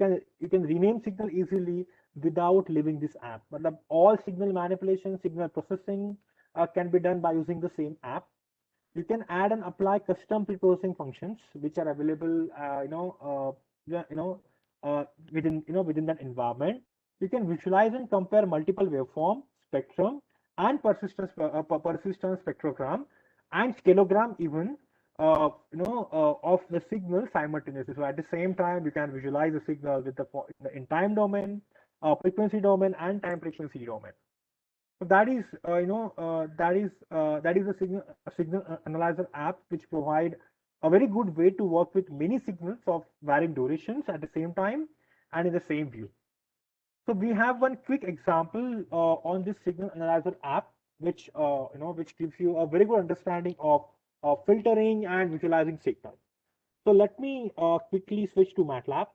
can rename signal easily without leaving this app. But all signal manipulation, signal processing can be done by using the same app. You can add and apply custom pre-processing functions which are available, within that environment. You can visualize and compare multiple waveform, spectrum, and persistence spectrogram and scaleogram even of the signal simultaneously. So at the same time, you can visualize the signal with in time domain, frequency domain, and time frequency domain. So that is a signal analyzer app which provide a very good way to work with many signals of varying durations at the same time and in the same view. So we have one quick example on this signal analyzer app, which which gives you a very good understanding of filtering and visualizing signal. So let me quickly switch to Matlab.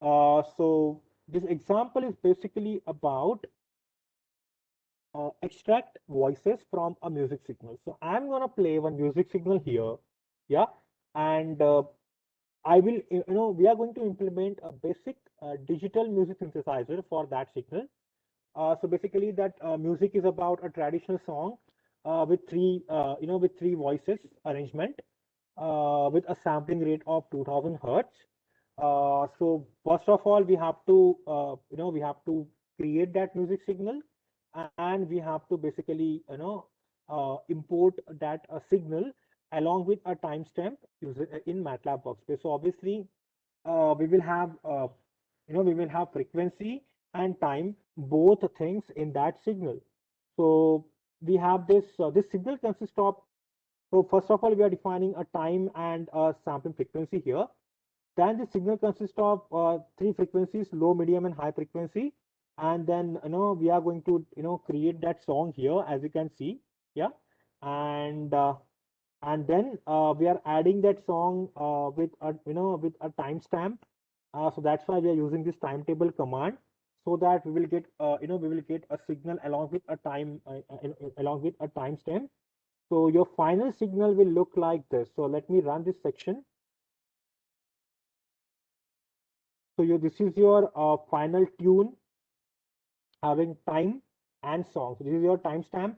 So this example is basically about extract voices from a music signal. So I'm gonna play one music signal here, yeah, and I will, we are going to implement a basic digital music synthesizer for that signal. So basically, that music is about a traditional song with three voices arrangement with a sampling rate of 2000 hertz. So first of all, we have to we have to create that music signal, and we have to basically import that signal along with a timestamp in Matlab workspace. So obviously, we will have we will have frequency and time, both things in that signal. So we have this signal consists of, so first of all, we are defining a time and a sampling frequency here. Then the signal consists of three frequencies: low, medium, and high frequency. And then we are going to create that song here, as you can see. Yeah. And then we are adding that song with a with a timestamp. So that's why we are using this timetable command, so that we will get we will get a signal along with a along with a timestamp. So your final signal will look like this. So let me run this section. So this is your final tune having time and song. So this is your timestamp.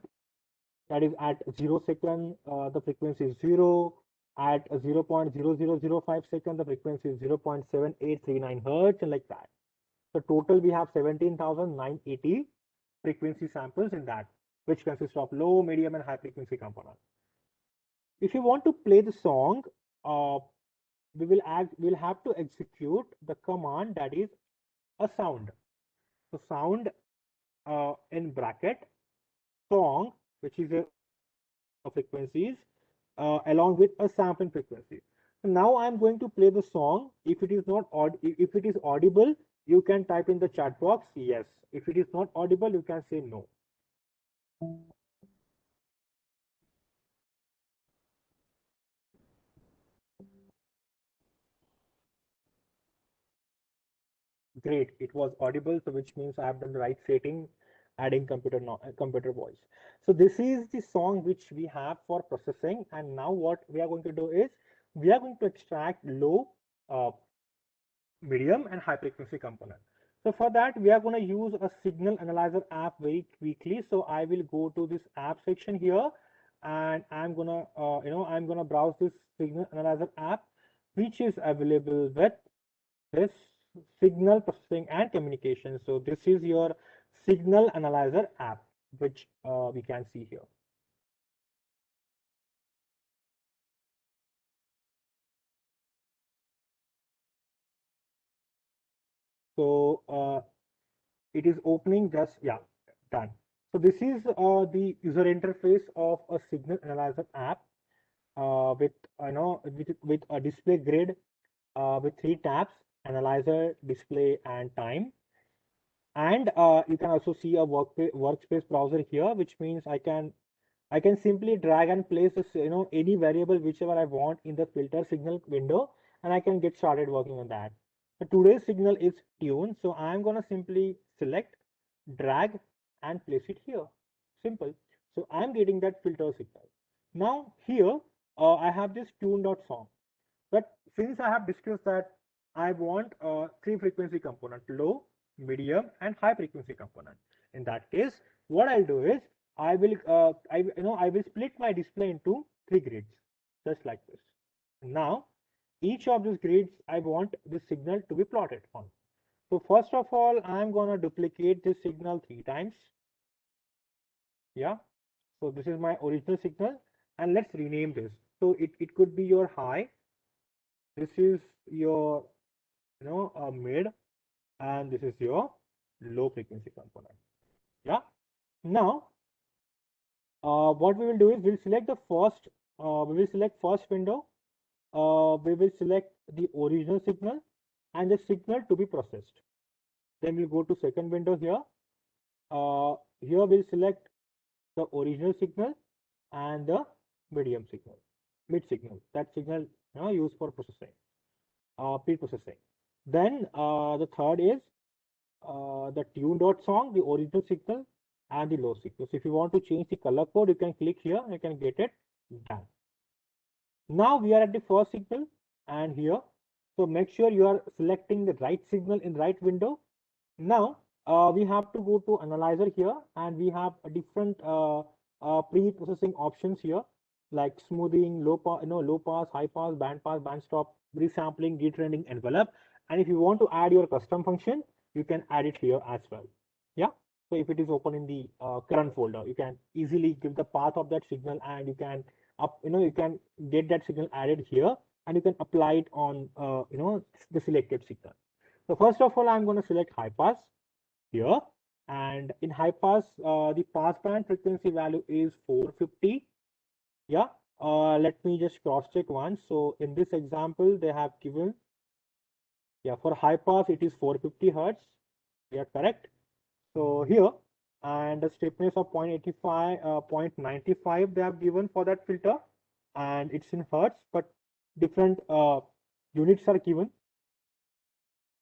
That is at 0 second, the frequency is 0. At 0.0005 second, the frequency is 0.7839 hertz, and like that. So total we have 17,980 frequency samples in that, which consists of low, medium, and high frequency component. If you want to play the song, we'll have to execute the command, that is a sound. So sound in bracket song, which is a frequencies along with a sampling frequency. So now I'm going to play the song. If it is not if it is audible, you can type in the chat box yes. If it is not audible, you can say no. Great, it was audible, so which means I have done the right setting, adding computer voice. So this is the song which we have for processing, and now what we are going to do is we are going to extract low, medium, and high frequency component. So for that, we are going to use a signal analyzer app very quickly. So I will go to this app section here, and I'm gonna I'm gonna browse this signal analyzer app, which is available with this signal processing and communication. So this is your signal analyzer app, which we can see here. So it is opening just, yeah, done. So this is the user interface of a signal analyzer app with with a display grid with 3 tabs: analyzer, display, and time. And you can also see a workspace browser here, which means I can simply drag and place this, any variable whichever I want in the filter signal window, and I can get started working on that. So today's signal is tune, so I'm gonna simply select, drag, and place it here. Simple. So I'm getting that filter signal. Now here I have this tune.song. But since I have discussed that I want a 3 frequency component: low, medium, and high frequency component. In that case, what I'll do is I will I will split my display into 3 grids, just like this. Now each of these grids I want this signal to be plotted on. So first of all, I'm gonna duplicate this signal 3 times. Yeah. So this is my original signal, and let's rename this. So it could be your high. This is your mid, and this is your low frequency component. Yeah. Now what we will do is we'll select the first window. We will select the original signal and the signal to be processed. Then we'll go to second window here. Here we'll select the original signal and the medium signal, mid signal, that signal used for processing, pre-processing. Then the third is the tune.song, the original signal, and the low signal. So if you want to change the color code, you can click here and you can get it done. Now we are at the first signal, and here So make sure you are selecting the right signal in right window. Now we have to go to analyzer here, and we have a different pre-processing options here, like smoothing, low pass, low pass, high pass, band stop, resampling, retraining, envelope. And if you want to add your custom function, you can add it here as well. Yeah. So if it is open in the current folder, you can easily give the path of that signal, and you can you can get that signal added here, and you can apply it on the selected signal. So first of all, I'm going to select high pass here, and in high pass, the pass band frequency value is 450. Yeah. Let me just cross check once. So in this example, they have given, yeah, for high pass it is 450 hertz. Yeah, correct. So here, and the stiffness of 0.85, 0.95 they have given for that filter, and it's in hertz, but different units are given.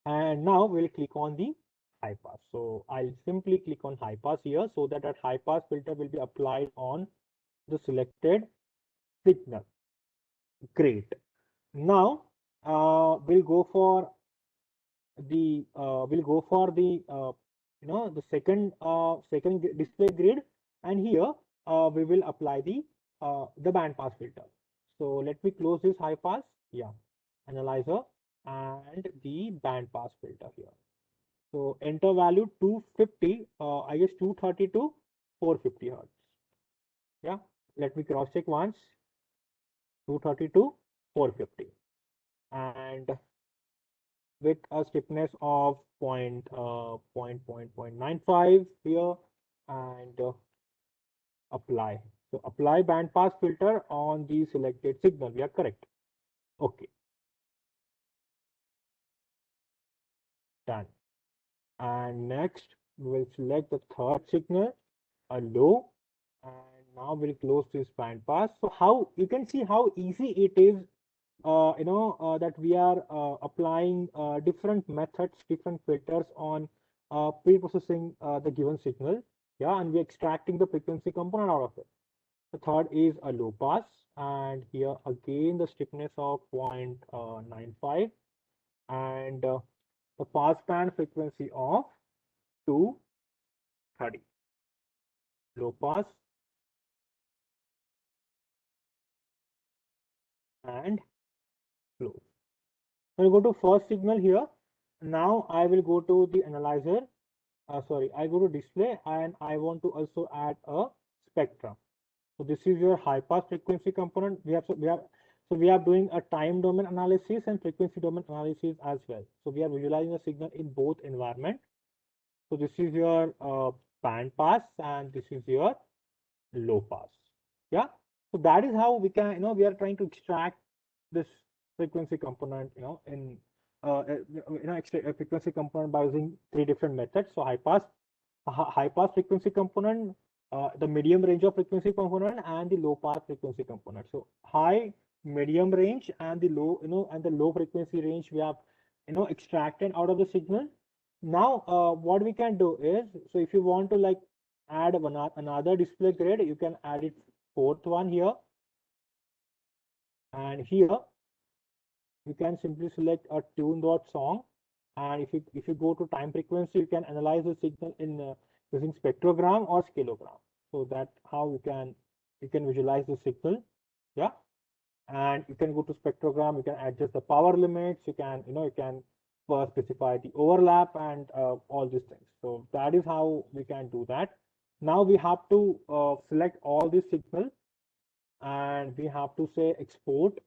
And now we'll click on the high pass. So I'll simply click on high pass here, so that that high pass filter will be applied on the selected signal. Great. Now we'll go for the the second display grid, and here we will apply the band pass filter. So let me close this high pass, yeah, analyzer, and the band pass filter here. So enter value 250, I guess 230 to 450 hertz. Yeah, let me cross check once. 230 to 450, and with a stiffness of 0.95 here, and apply. So apply band pass filter on the selected signal. We are correct. Okay. Done. And next we will select the third signal, a low, and now we'll close this band pass. So how you can see how easy it is, that we are applying different methods, different filters on pre-processing the given signal. Yeah, and we're extracting the frequency component out of it. The third is a low pass, and here again the stiffness of 0.95, and the pass band frequency of 230. Low pass and close. We'll go to first signal here. Now I will go to the analyzer. I go to display, and I want to also add a spectrum. So this is your high pass frequency component. We are doing a time domain analysis and frequency domain analysis as well. So we are visualizing a signal in both environment. So this is your band pass, and this is your low pass. Yeah. So that is how we can, we are trying to extract this frequency component, in frequency component by using three different methods. So high pass frequency component, the medium range of frequency component, and the low pass frequency component. So high, medium range, and the low, and the low frequency range we have, extracted out of the signal. Now what we can do is, so if you want to like add another display grid, you can add it fourth one here, and here you can simply select a tune.song, and if you go to time frequency, you can analyze the signal in using spectrogram or scaleogram. So that's how you can visualize the signal. Yeah, and you can go to spectrogram, you can adjust the power limits, you can specify the overlap, and all these things. So that is how we can do that. Now we have to select all these signals, and we have to say export,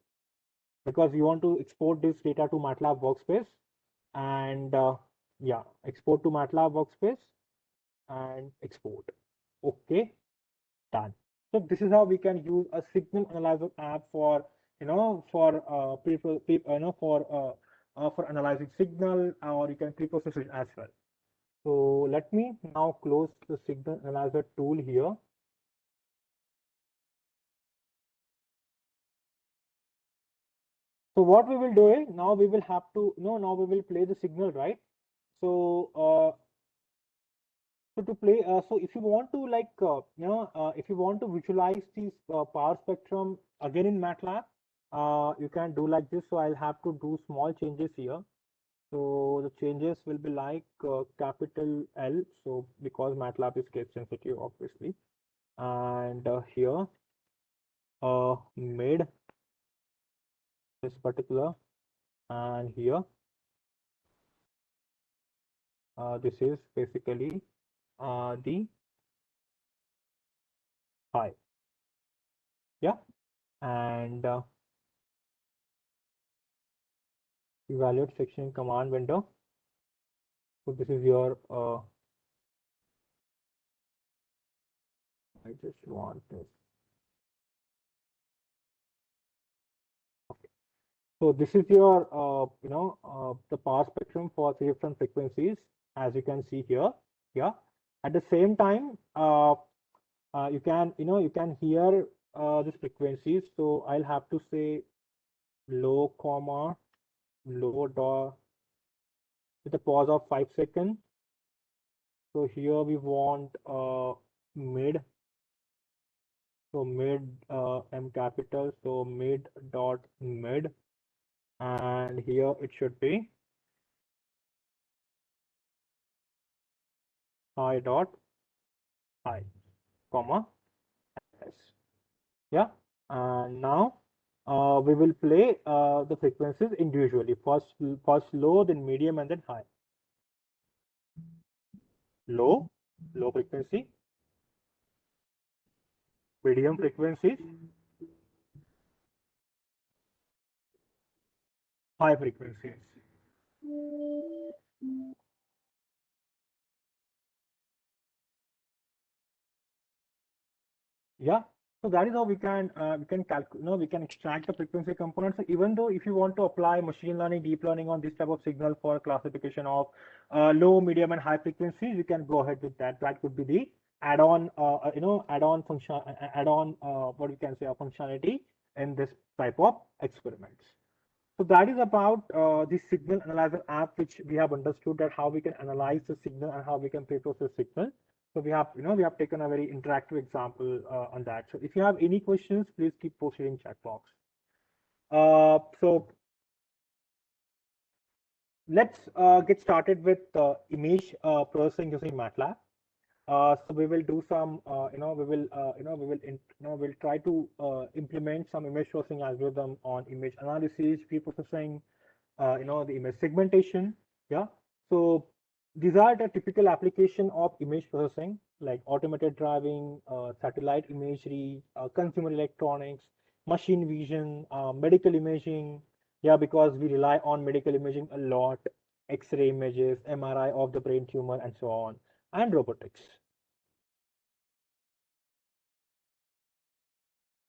because we want to export this data to Matlab workspace, and yeah, export to Matlab workspace and export. Okay, done. So this is how we can use a signal analyzer app for for analyzing signal, or you can pre-process it as well. So let me now close the signal analyzer tool here. So what we will do is, now we will have to, now we will play the signal, right? So so to play, so if you want to if you want to visualize this power spectrum again in Matlab, you can do like this. So I'll have to do small changes here. So the changes will be like capital L. So because MATLAB is case sensitive, obviously, and here mid this particular, and here this is basically the high. Yeah, and evaluate section command window. So this is your I just want this. Okay. So this is your the power spectrum for 3 different frequencies, as you can see here. Yeah. At the same time, you can hear these frequencies. So I'll have to say low comma low dot with a pause of 5 seconds. So here we want mid. So mid M capital. So mid dot mid, and here it should be high dot high, comma S. Yeah, and now we will play the frequencies individually. First low, then medium, and then high. Low frequency, medium frequencies, high frequencies. Yeah, so that is how we can we can extract the frequency components. So even though if you want to apply machine learning, deep learning on this type of signal for classification of low, medium, and high frequencies, you can go ahead with that. That could be the add-on add-on function, add-on what we can say, a functionality in this type of experiments. So that is about the signal analyzer app, which we have understood that how we can analyze the signal and how we can pre-process signal. So we have taken a very interactive example on that. So if you have any questions, please keep posting in chat box. So let's get started with image processing using Matlab. So we will do some, we'll try to implement some image processing algorithm on image analysis, pre-processing, the image segmentation. Yeah. So these are the typical application of image processing, like automated driving, satellite imagery, consumer electronics, machine vision, medical imaging. Yeah, because we rely on medical imaging a lot, X-ray images, MRI of the brain tumor, and so on, and robotics.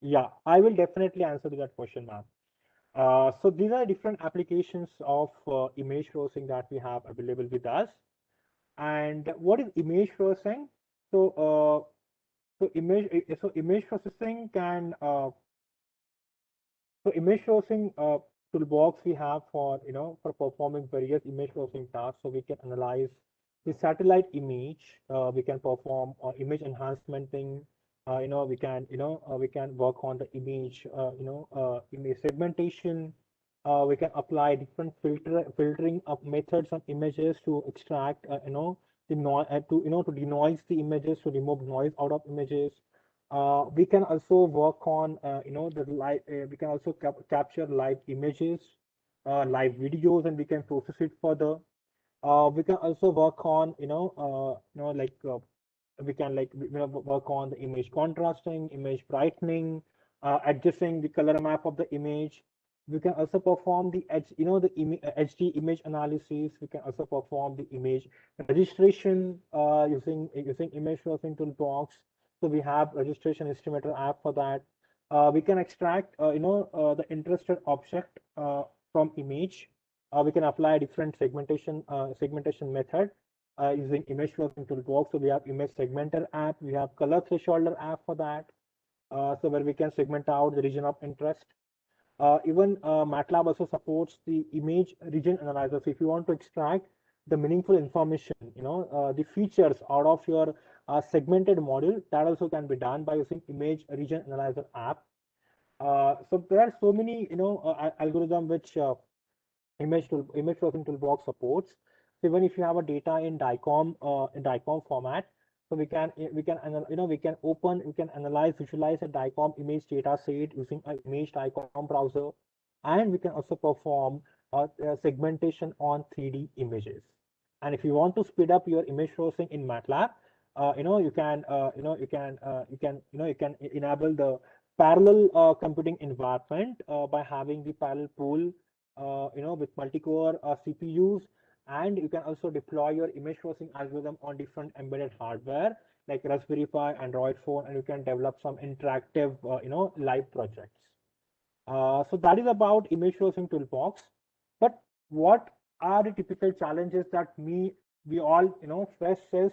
Yeah, I will definitely answer to that question, ma'am. So these are different applications of image processing that we have available with us. And what is image processing? So image processing can image processing toolbox we have for for performing various image processing tasks. So we can analyze the satellite image. We can perform image enhancement thing. We can work on the image image segmentation. We can apply different filtering of methods on images to extract the noise to denoise the images, to remove noise out of images. We can also work on the live. We can also capture live images, live videos, and we can process it further. We can also work on we can work on the image contrasting, image brightening, adjusting the color map of the image. We can also perform the HD image analysis. We can also perform the image registration using image processing toolbox. So we have registration estimator app for that. We can extract the interested object from image. We can apply different segmentation method using image processing toolbox. So we have image segmenter app. We have color thresholder app for that. So where we can segment out the region of interest. Even Matlab also supports the image region analyzer. So if you want to extract the meaningful information, the features out of your segmented module, that also can be done by using image region analyzer app. So there are so many, algorithm which image processing toolbox supports. So even if you have a data in DICOM format, so we can open, we can analyze, visualize a DICOM image data set using an image DICOM browser, and we can also perform segmentation on 3D images. And if you want to speed up your image processing in Matlab, you can enable the parallel computing environment by having the parallel pool with multi-core CPUs, and you can also deploy your image processing algorithm on different embedded hardware like Raspberry Pi, Android phone, and you can develop some interactive, live projects. So that is about image processing toolbox. But what are the typical challenges that we all faces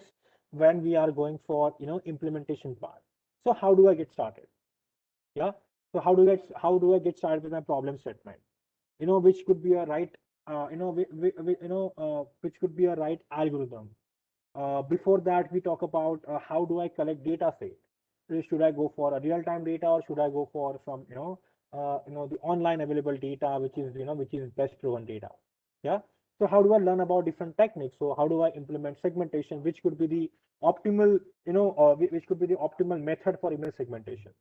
when we are going for implementation part? So how do I get started? Yeah. So how do I get started with my problem statement? Which could be a right, which could be a right algorithm. Before that, we talk about how do I collect data set? Should I go for a real-time data, or should I go for some, the online available data, which is best proven data? Yeah. So how do I learn about different techniques? So how do I implement segmentation? Which could be the optimal, which could be the optimal method for image segmentation?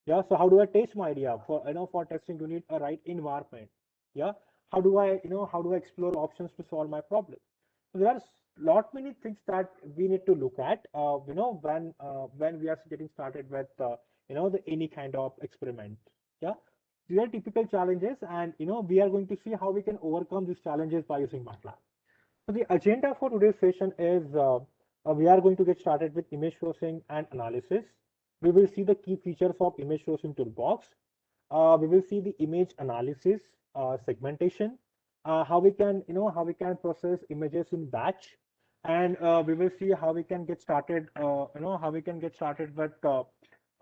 Yeah. So how do I test my idea? For testing, you need a right environment. Yeah. How do I explore options to solve my problem? So there are lot many things that we need to look at, when we are getting started with, the any kind of experiment. Yeah. These are typical challenges, and we are going to see how we can overcome these challenges by using Matlab. So the agenda for today's session is, we are going to get started with image processing and analysis. We will see the key features of image processing toolbox. We will see the image analysis, segmentation, how we can process images in batch, and we will see how we can get started, how we can get started with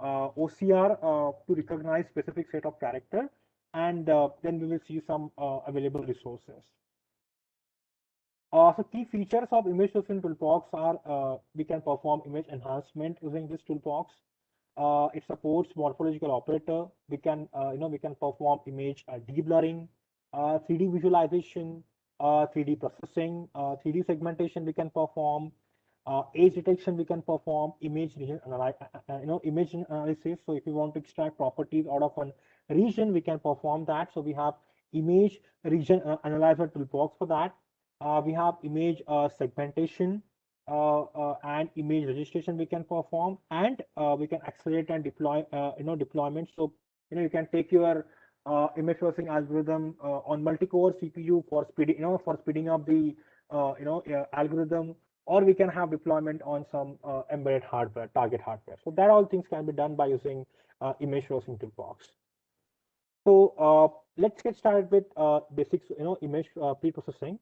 OCR to recognize specific set of character, and then we will see some available resources. So key features of image processing toolbox are, we can perform image enhancement using this toolbox. It supports morphological operator. We can perform image deblurring, 3D visualization, 3D processing, 3D segmentation we can perform, age detection we can perform, image region image analysis. So if you want to extract properties out of a region, we can perform that. So we have image region analyzer toolbox for that. We have image segmentation, and image registration we can perform, and we can accelerate and deploy, deployment. So you can take your image processing algorithm on multi-core CPU for speeding up the algorithm, or we can have deployment on some embedded hardware, target hardware. So that all things can be done by using image processing toolbox. So let's get started with basics, image pre-processing.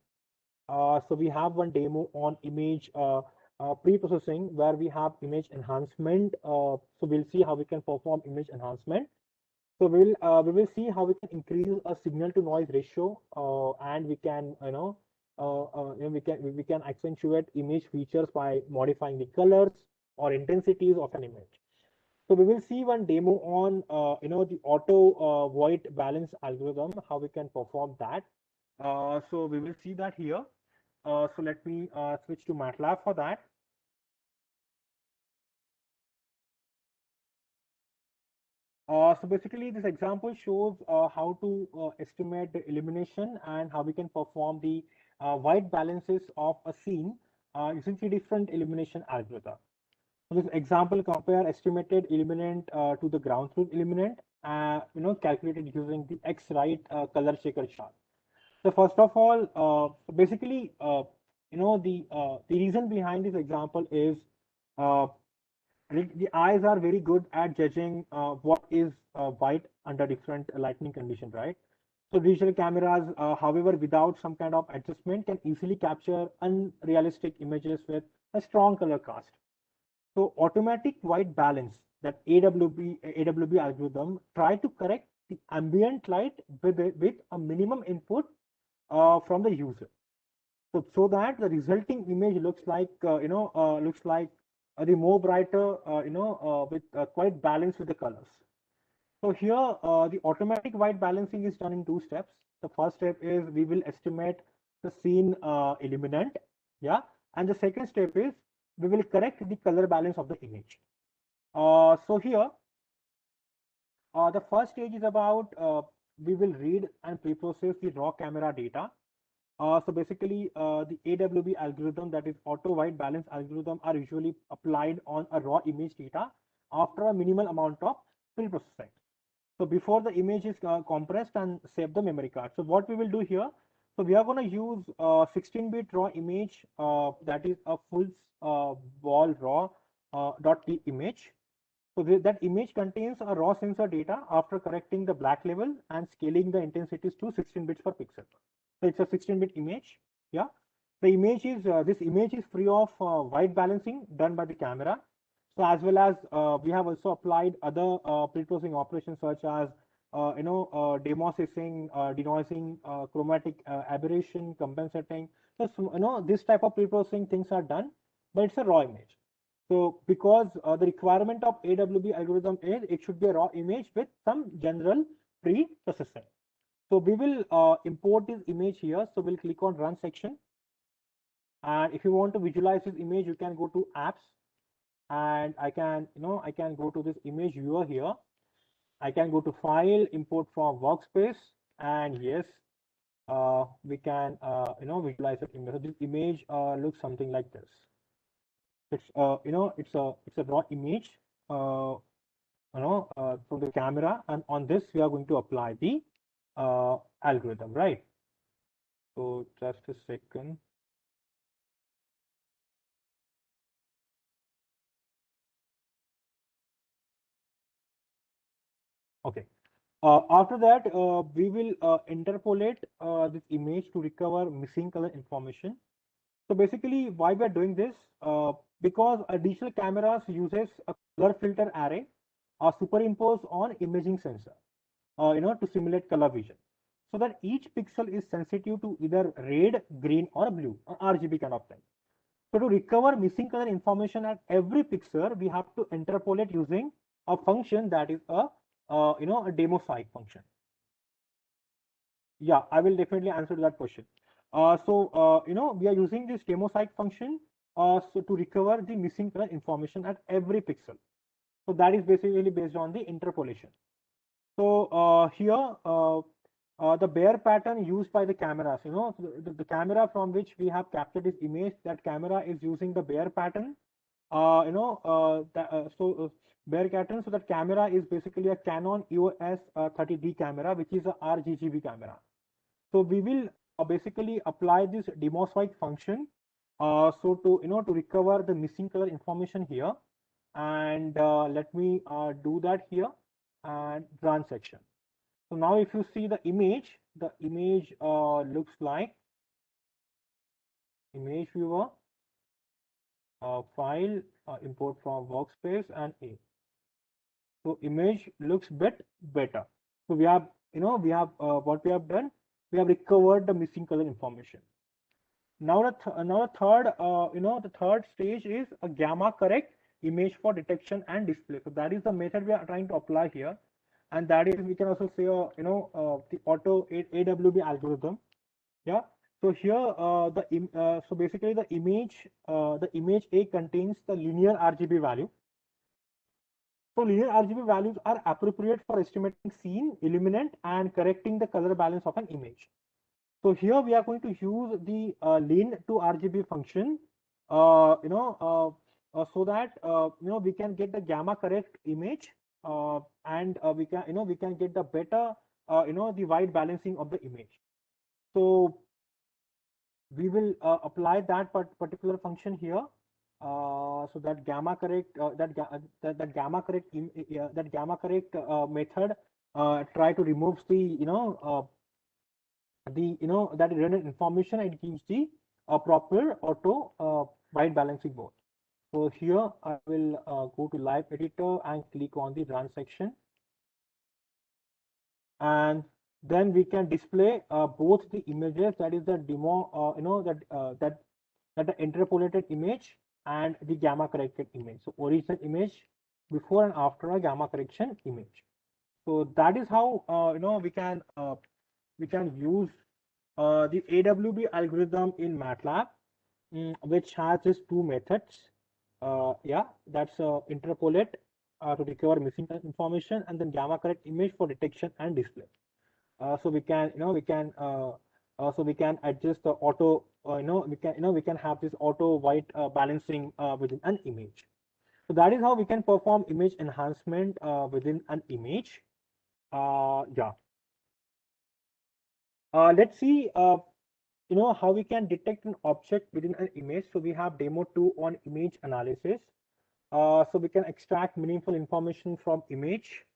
So we have one demo on image pre-processing where we have image enhancement. So we'll see how we can perform image enhancement. So we will see how we can increase a signal to noise ratio, and we can we can accentuate image features by modifying the colors or intensities of an image. So we will see one demo on the auto white balance algorithm, how we can perform that. So we will see that here. So let me switch to Matlab for that. So basically, this example shows how to estimate the illumination and how we can perform the white balances of a scene using three different illumination algorithms. So this example compare estimated illuminant to the ground truth illuminant, calculated using the X-right color checker chart. So first of all, basically, the reason behind this example is the eyes are very good at judging what is white under different lighting conditions, right? So digital cameras, however, without some kind of adjustment, can easily capture unrealistic images with a strong color cast. So automatic white balance, that AWB algorithm, try to correct the ambient light with a minimum input from the user. So that the resulting image looks like the more brighter, with quite balanced with the colors. So here, the automatic white balancing is done in two steps. The first step is we will estimate the scene illuminant, yeah, and the second step is we will correct the color balance of the image. So here, the first stage is about we will read and pre-process the raw camera data. So basically, the AWB algorithm, that is auto white balance algorithm, are usually applied on a raw image data after a minimal amount of pre-processing. So before the image is compressed and save the memory card. So what we will do here, so we are going to use 16-bit raw image, that is a full wall raw .p image. So that image contains a raw sensor data after correcting the black level and scaling the intensities to 16 bits per pixel. So it's a 16-bit image. Yeah, the image is this image is free of white balancing done by the camera. So as well as we have also applied other pre-processing operations such as demosysing, denoising, chromatic aberration, compensating. So this type of pre-processing things are done, but it's a raw image. So because the requirement of AWB algorithm is it should be a raw image with some general pre-processing. So we will import this image here. So we'll click on run section. And if you want to visualize this image, you can go to apps, and I can go to this image viewer here. I can go to file, import from workspace, and yes, we can visualize the image. So this image looks something like this. It's it's a raw image from the camera, and on this we are going to apply the algorithm, right? So just a second. Okay. After that, we will interpolate this image to recover missing color information. So basically, why we are doing this? Because a digital cameras uses a color filter array superimposed on imaging sensor, to simulate color vision, so that each pixel is sensitive to either red, green, or blue, or RGB kind of thing. So to recover missing color information at every pixel, we have to interpolate using a function that is a a demo site function. Yeah, I will definitely answer that question. We are using this demo site function so to recover the missing color information at every pixel. So that is basically based on the interpolation. So here the Bayer pattern used by the cameras, the camera from which we have captured this image, that camera is using the Bayer pattern. Bayer pattern. So that camera is basically a Canon EOS 30D camera, which is a RGB camera. So we will basically apply this demosite function. So to recover the missing color information here, and let me do that here and run section. So now if you see the image looks like image viewer, file, import from workspace, and A. So image looks bit better. So we have what we have done, we have recovered the missing color information. Now the third stage is a gamma correct image for detection and display. So that is the method we are trying to apply here, and that is, we can also say the auto AWB algorithm. Yeah. So here so basically the image A contains the linear RGB value. So linear RGB values are appropriate for estimating scene, illuminant, and correcting the color balance of an image. So here we are going to use the lean to RGB function, so that we can get the gamma correct image, and we can get the better the white balancing of the image. So we will apply that particular function here. So that gamma correct that gamma correct method try to remove the that redundant information, and gives the proper auto white balancing mode. So here I will go to live editor and click on the run section, and then we can display both the images, that is the demo that the interpolated image and the gamma corrected image. So original image before and after a gamma correction image. So that is how we can use the AWB algorithm in Matlab, which has these two methods. Yeah, that's interpolate to recover missing information, and then gamma correct image for detection and display. So we can so we can adjust the auto we can have this auto white balancing within an image. So that is how we can perform image enhancement within an image. Yeah. Let's see how we can detect an object within an image. So we have demo 2 on image analysis. So we can extract meaningful information from image,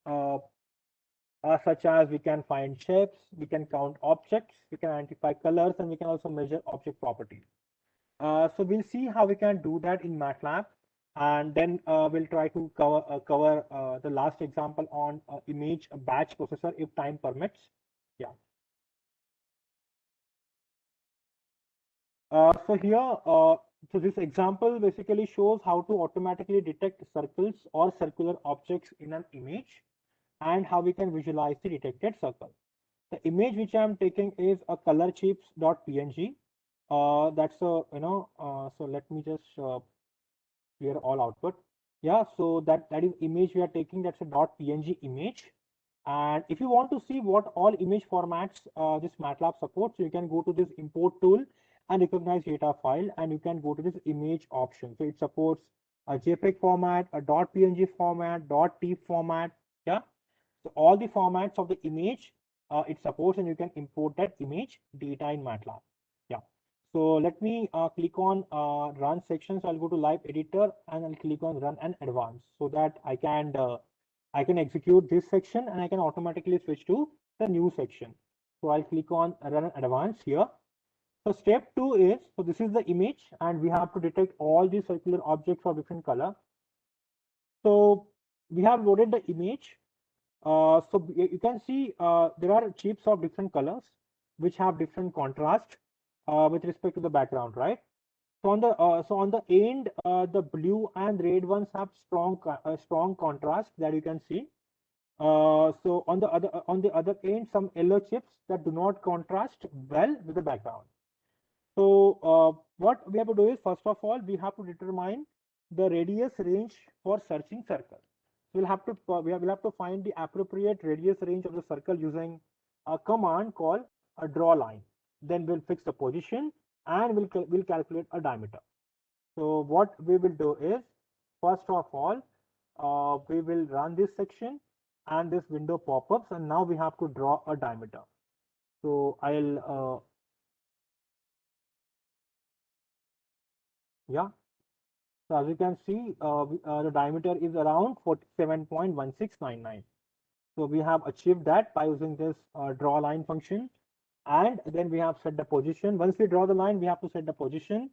such as we can find shapes, we can count objects, we can identify colors, and we can also measure object properties. So we'll see how we can do that in Matlab, and then we'll try to cover the last example on image batch processor if time permits. Yeah. So here, so this example basically shows how to automatically detect circles or circular objects in an image, and how we can visualize the detected circle. The image which I'm taking is a color chips.png. That's a so let me just clear all output. Yeah, so that is image we are taking. That's a .png image. And if you want to see what all image formats this Matlab supports, you can go to this import tool and recognize data file, and you can go to this image option. So it supports a JPEG format, a .png format, .TIFF format. Yeah, so all the formats of the image it supports, and you can import that image data in Matlab. Yeah. So let me click on run section. So I'll go to live editor and I'll click on run and advance, so that I can execute this section and I can automatically switch to the new section. So I'll click on run and advance here. So step 2 is, so this is the image, and we have to detect all these circular objects of different color. So we have loaded the image. So you can see there are chips of different colors which have different contrast with respect to the background, right? So on the end, the blue and red ones have strong contrast that you can see. So on the other end, some yellow chips that do not contrast well with the background. So what we have to do is, first of all, we have to determine the radius range for searching circle. We'll have to we'll have to find the appropriate radius range of the circle using a command called a draw line. Then we'll fix the position, and we'll calculate a diameter. So what we will do is, first of all, we will run this section, and this window pop-ups, and now we have to draw a diameter. So I'll yeah. So as you can see, the diameter is around 47.1699. So we have achieved that by using this draw line function, and then we have set the position. Once we draw the line, we have to set the position,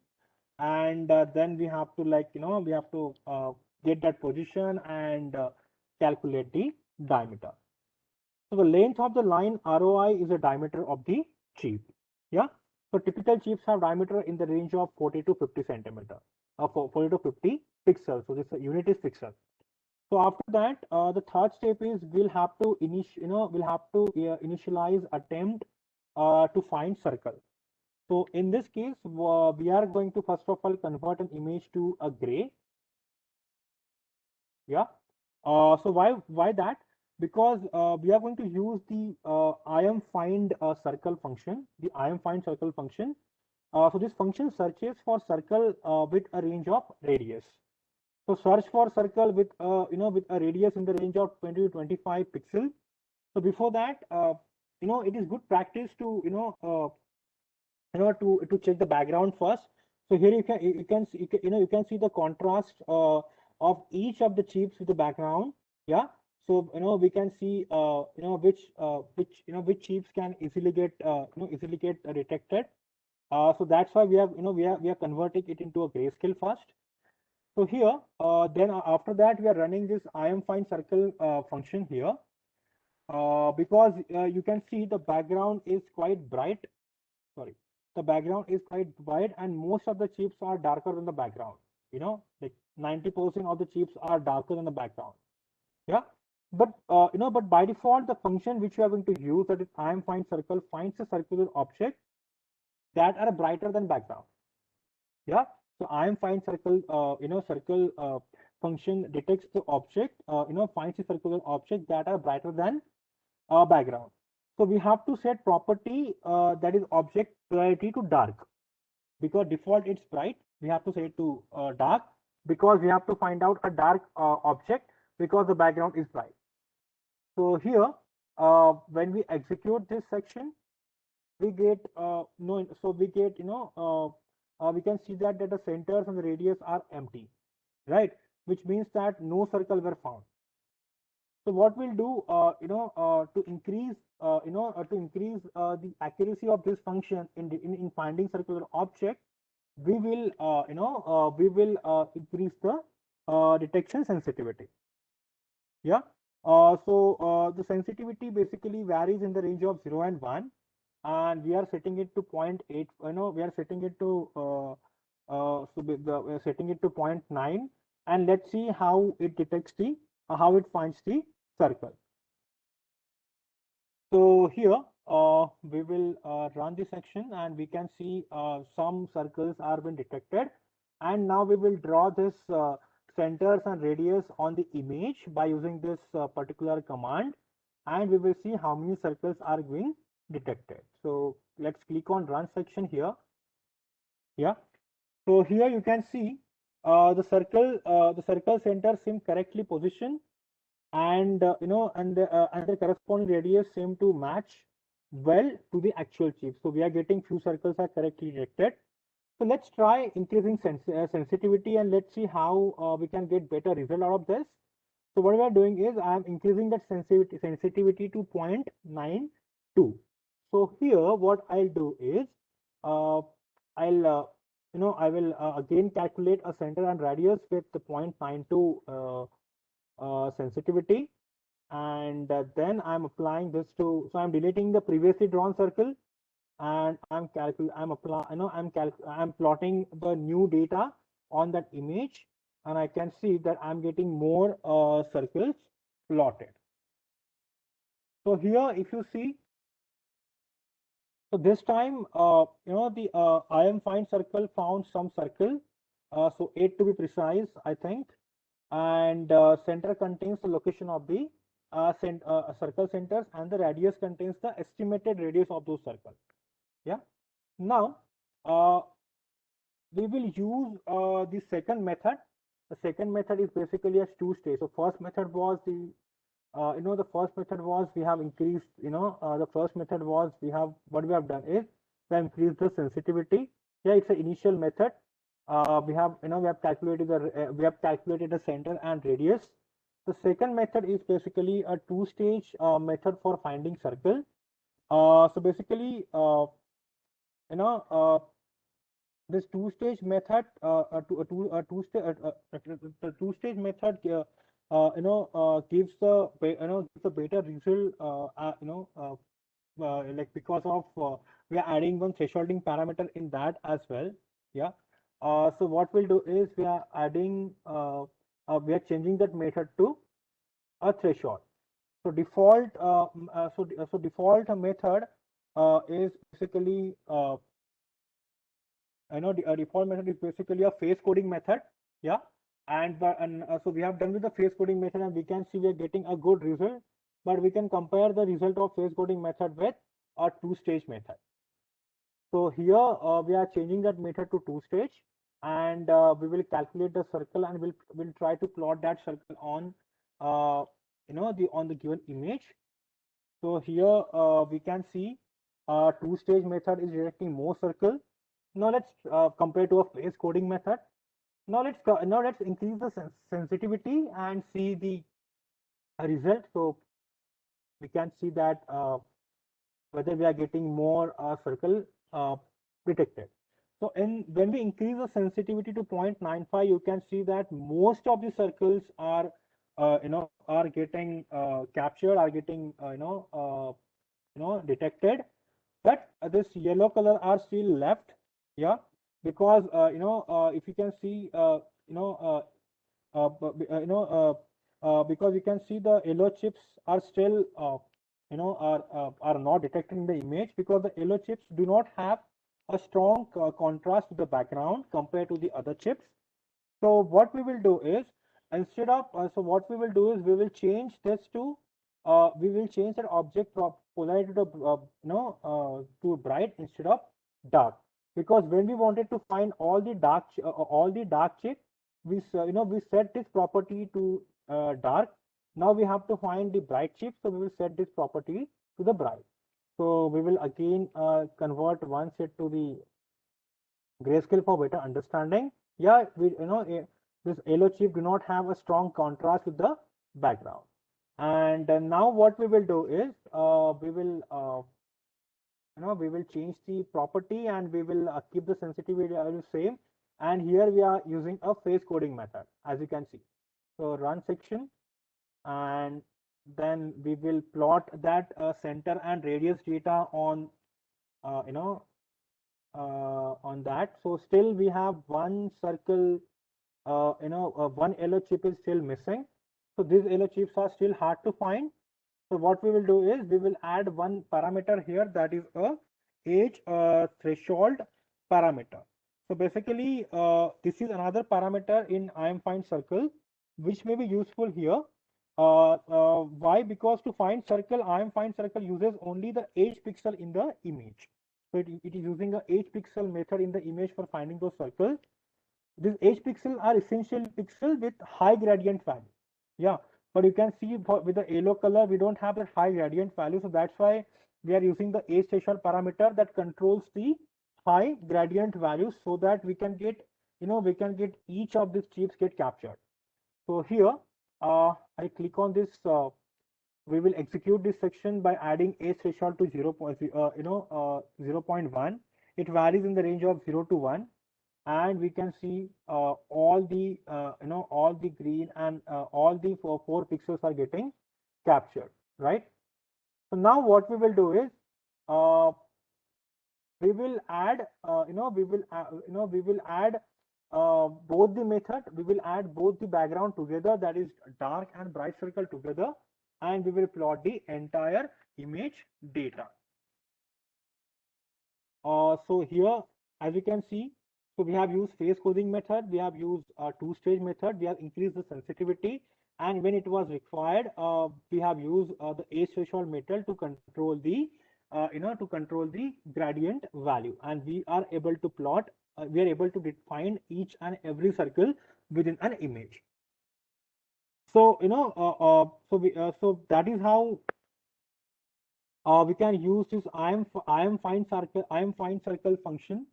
and then we have to we have to get that position and calculate the diameter. So the length of the line ROI is the diameter of the chip. Yeah. So typical chips have diameter in the range of 40 to 50 centimeter, 40 to 50 pixels. So this unit is pixel. So after that, the third step is we'll have to initialize attempt to find circle. So in this case, we are going to first of all convert an image to a gray. Yeah. So why that? Because we are going to use the imfind circle function, the imfind circle function. So this function searches for circle with a range of radius. So search for circle with with a radius in the range of 20 to 25 pixels. So before that, it is good practice to to check the background first. So here you can see the contrast of each of the chips with the background. Yeah. So we can see which chips can easily get detected. So that's why we are converting it into a grayscale first. So here, then after that, we are running this imfind circle function here, because you can see the background is quite bright. Sorry, the background is quite bright, and most of the chips are darker than the background. Like 90% of the chips are darker than the background. Yeah. But but by default, the function which you are going to use, that is imFindCircle, finds a circular object that are brighter than background. Yeah. So imFindCircle, circle function detects the object, finds a circular object that are brighter than background. So we have to set property that is object priority to dark, because default it's bright. We have to set it to dark, because we have to find out a dark object, because the background is bright. So here, when we execute this section, we get no. So we get we can see that the centers and the radius are empty, right? Which means that no circle were found. So what we'll do, to increase, the accuracy of this function in finding circular object, we will, increase the detection sensitivity. Yeah. The sensitivity basically varies in the range of 0 and 1, and we are setting it to 0.8. We are setting it to we are setting it to 0.9, and let's see how it detects the how it finds the circle. So here we will run the section, and we can see some circles are been detected, and now we will draw this centers and radius on the image by using this particular command, and we will see how many circles are being detected. So let's click on run section here. Yeah. So here you can see the circle centers seem correctly positioned, and the corresponding radius seem to match well to the actual chip. So we are getting few circles are correctly detected. So let's try increasing sensitivity, and let's see how we can get better result out of this. So what we are doing is I am increasing that sensitivity to 0.92. So here what I'll do is I'll I will again calculate a center and radius with the 0.92 sensitivity, and then I'm applying this to, so I'm deleting the previously drawn circle, and I'm plotting the new data on that image, and I can see that I'm getting more circles plotted. So here, if you see, so this time, the imFindCircle found some circle, so 8 to be precise, I think, and center contains the location of the circle centers, and the radius contains the estimated radius of those circles. Yeah. Now we will use the second method. The second method is basically a two-stage. So first method was the the first method was we have increased, the first method was what we have done is we have increased the sensitivity. Yeah, it's an initial method. We have calculated the center and radius. The second method is basically a two-stage method for finding circle. So basically, this two-stage method, the two-stage method, gives the better result, like because of we are adding one thresholding parameter in that as well. Yeah. So what we'll do is we are adding, we are changing that method to a threshold. So default, default method is basically, default method is basically a phase coding method. Yeah. And so we have done with the phase coding method, and we can see we are getting a good result, but we can compare the result of phase coding method with a two-stage method. So here we are changing that method to two-stage, and we will calculate the circle, and we'll try to plot that circle on on the given image. So here we can see two-stage method is detecting more circle. Now let's compare to a phase coding method. Now let's increase the sensitivity and see the result. So we can see that whether we are getting more circle detected. So when we increase the sensitivity to 0.95, you can see that most of the circles are are getting captured, are getting detected, but this yellow color are still left. Yeah, because if you can see because you can see the yellow chips are still are not detected in the image, because the yellow chips do not have a strong contrast to the background compared to the other chips. So what we will do is, instead of we will change this to we will change that object polarity to to bright instead of dark, because when we wanted to find all the dark chip, we we set this property to dark. Now we have to find the bright chip, so we will set this property to the bright. So we will again convert one set to the grayscale for better understanding. Yeah, this yellow chip do not have a strong contrast with the background. And now what we will do is we will change the property, and we will keep the sensitivity value same. And here we are using a phase coding method, as you can see. So run section, and then we will plot that center and radius data on on that. So still we have one circle, one yellow chip is still missing. So these yellow chips are still hard to find. So what we will do is we will add one parameter here, that is a age threshold parameter. So basically this is another parameter in IMFind circle which may be useful here. Why? Because to find circle, IMFind circle uses only the age pixel in the image. So it is using a age pixel method in the image for finding those circles. These age pixels are essential pixel with high gradient value. Yeah, but you can see with the yellow color, we don't have that high gradient value. So that's why we are using the age threshold parameter that controls the high gradient values, so that we can get, we can get each of these chips get captured. So here, I click on this. We will execute this section by adding age threshold to 0.1. It varies in the range of 0 to 1, and we can see all the all the green and all the four pixels are getting captured, right? So now what we will do is we will add we will add both the method. We will add both the background together, that is dark and bright circle together, and we will plot the entire image data. So here, as you can see, so we have used phase coding method, we have used a two-stage method, we have increased the sensitivity, and when it was required, we have used the age threshold method to control the to control the gradient value, and we are able to plot. We are able to define each and every circle within an image. So so that is how we can use this find circle function.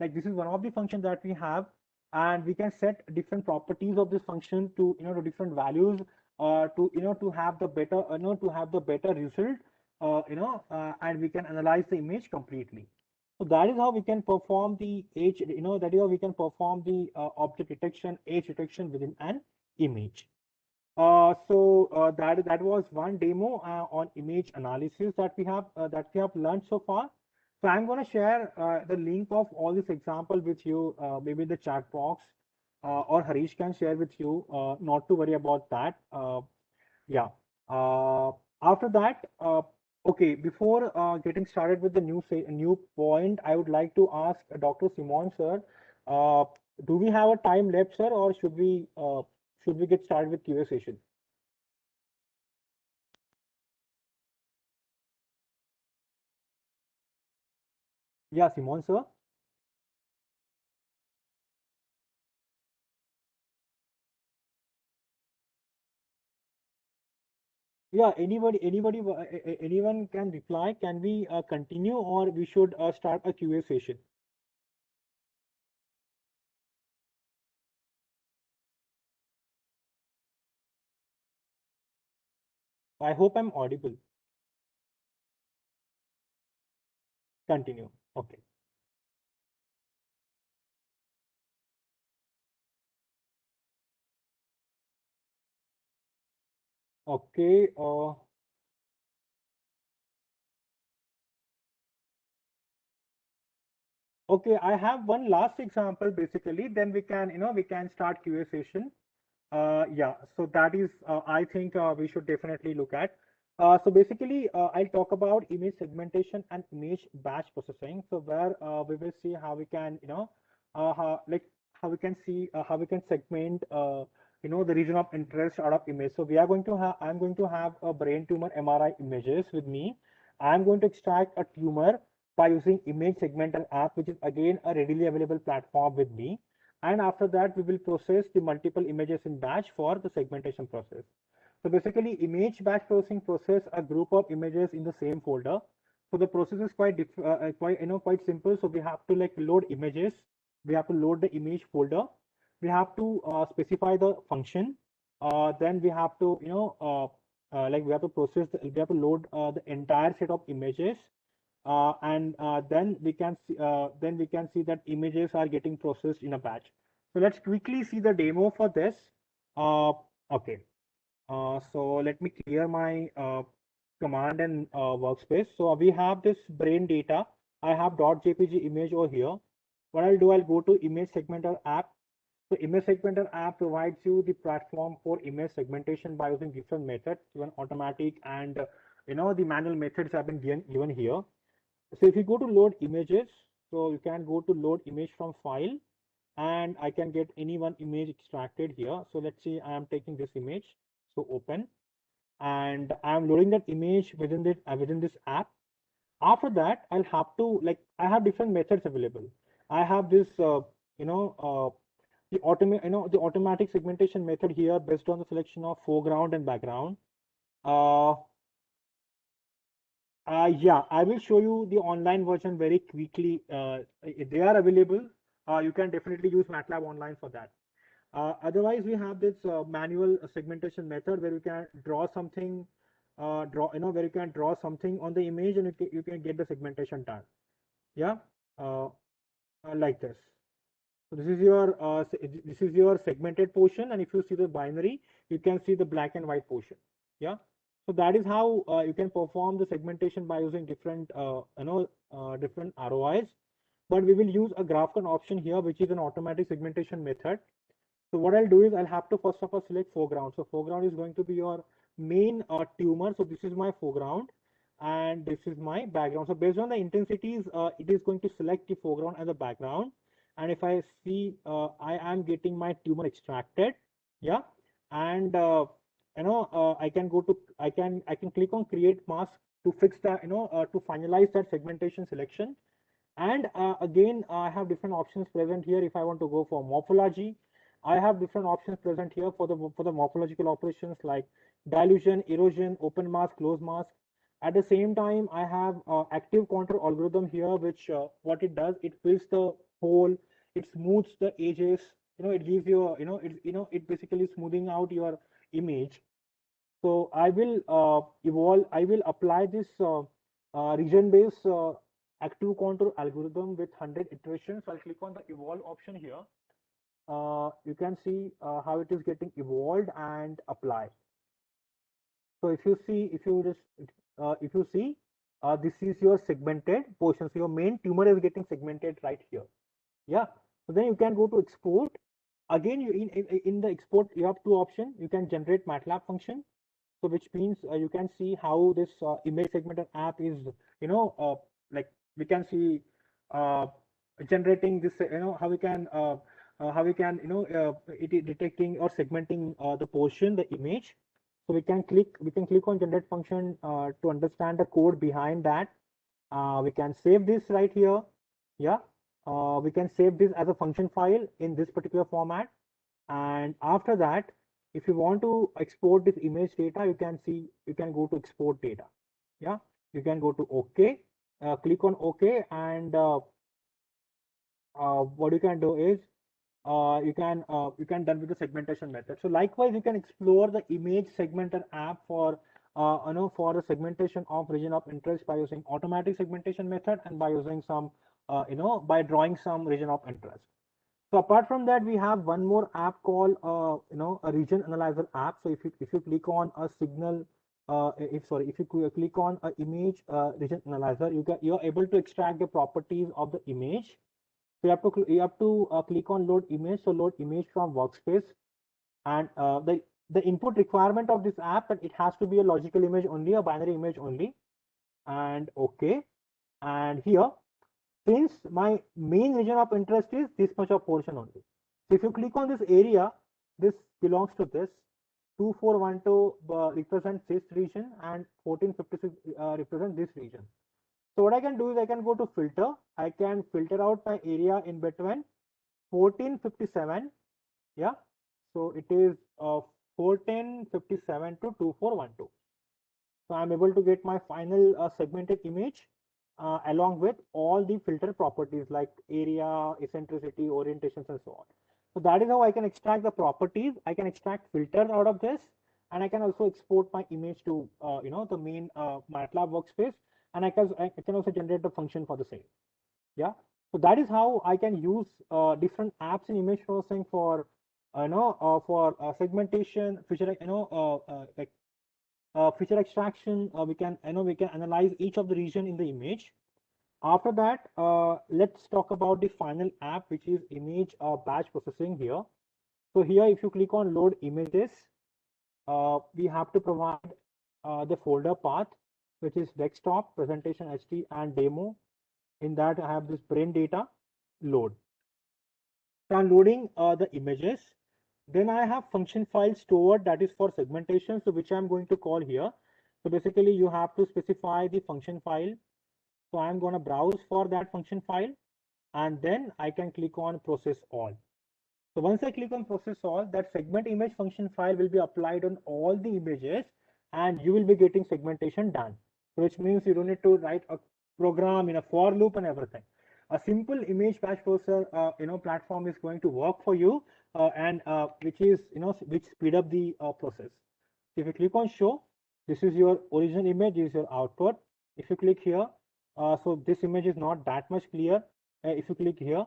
Like, this is one of the functions that we have, and we can set different properties of this function to to different values to to have the better to have the better result, and we can analyze the image completely. So that is how we can perform the age, that is how we can perform the object detection, age detection within an image. That was one demo on image analysis that we have learned so far. So I'm going to share the link of all this example with you, maybe in the chat box, or Harish can share with you. Not to worry about that. Yeah. After that, okay. Before getting started with the new point, I would like to ask Dr. Simon, sir. Do we have a time left, sir, or should we get started with QA session? Yeah, Simon, sir. Yeah, anyone can reply. Can we continue, or we should start a QA session? I hope I'm audible. Continue. Okay. Okay. Okay, I have one last example basically. Then we can, we can start QA session. Yeah, so that is, I think we should definitely look at. So basically, I'll talk about image segmentation and image batch processing. So where we will see how we can, how we can see how we can segment, the region of interest out of image. So we are going to have, I'm going to have a brain tumor MRI images with me. I'm going to extract a tumor by using image segmental app, which is again a readily available platform with me. And after that, we will process the multiple images in batch for the segmentation process. So basically, image batch processing process a group of images in the same folder. So the process is quite simple. So we have to like load images. We have to load the image folder. We have to specify the function. Then we have to we have to we have to load the entire set of images, and then we can see that images are getting processed in a batch. So let's quickly see the demo for this. Okay. So let me clear my command and workspace. So we have this brain data. I have .jpg image over here. What I'll do, I'll go to image segmenter app. So image segmenter app provides you the platform for image segmentation by using different methods, even automatic and the manual methods have been given here. So if you go to load images, so you can go to load image from file, and I can get any one image extracted here. So let's say I am taking this image, so open, and I am loading that image within this app. After that, I'll have to I have different methods available. I have this the automatic segmentation method here based on the selection of foreground and background. Yeah, I will show you the online version very quickly. They are available. You can definitely use Matlab online for that. Otherwise, we have this manual segmentation method where you can draw something, where you can draw something on the image, and you can get the segmentation done. Yeah, like this. So this is your segmented portion, and if you see the binary, you can see the black and white portion. Yeah. So that is how you can perform the segmentation by using different different ROIs. But we will use a GraphCon option here, which is an automatic segmentation method. So what I'll do is I'll have to first of all select foreground. So foreground is going to be your main tumor. So this is my foreground, and this is my background. So based on the intensities, it is going to select the foreground and the background. And if I see, I am getting my tumor extracted. Yeah, and I can go to I can click on create mask to fix that, to finalize that segmentation selection. And again, I have different options present here. If I want to go for morphology, I have different options present here for the morphological operations like dilution, erosion, open mask, close mask. At the same time, I have active contour algorithm here, which what it does, it fills the hole, it smooths the edges. It gives you it basically smoothing out your image. So I will I will apply this region-based active contour algorithm with 100 iterations. So I'll click on the evolve option here. You can see how it is getting evolved and apply. So if you see, this is your segmented portion. So your main tumor is getting segmented right here. Yeah. So then you can go to export. Again, you in the export, you have two options. You can generate Matlab function. So which means you can see how this image segmented app is, we can see generating this, how we can it is detecting or segmenting the portion, the image. So we can click on generate function to understand the code behind that. We can save this right here. Yeah, we can save this as a function file in this particular format. And after that, if you want to export this image data, you can go to export data. Yeah, you can go to OK, click on OK, and what you can do is you can done with the segmentation method. So likewise, you can explore the image segmenter app for for the segmentation of region of interest by using automatic segmentation method and by using some by drawing some region of interest. So apart from that, we have one more app called a region analyzer app. So if you click on a signal, if you click on a image region analyzer, you're able to extract the properties of the image. So you have to click on load image. So load image from workspace. And the input requirement of this app, that it has to be a logical image only, a binary image only, and okay. And here, since my main region of interest is this much of portion only, so if you click on this area, this belongs to this. 2412 represents this region, and 1456 represents this region. So what I can do is I can go to filter. I can filter out my area in between 1457. Yeah. So it is 1457 to 2412. So I'm able to get my final segmented image along with all the filter properties like area, eccentricity, orientations, and so on. So that is how I can extract the properties. I can extract filters out of this, and I can also export my image to the main Matlab workspace, and I can also generate the function for the same. Yeah. So that is how I can use different apps in image processing for segmentation, feature feature extraction. We can analyze each of the region in the image. After that, let's talk about the final app, which is image batch processing here. So here, if you click on load images, we have to provide the folder path, which is desktop, presentation, HT, and demo. In that, I have this brain data load. So I'm loading the images. Then I have function file stored that is for segmentation, so which I'm going to call here. So basically, you have to specify the function file. So I'm going to browse for that function file, and then I can click on process all. So once I click on process all, that segment image function file will be applied on all the images, and you will be getting segmentation done. So which means you don't need to write a program in a for loop and everything. A simple image batch processor platform is going to work for you, and which speed up the process. If you click on show, this is your original image, this is your output. If you click here, so this image is not that much clear. If you click here,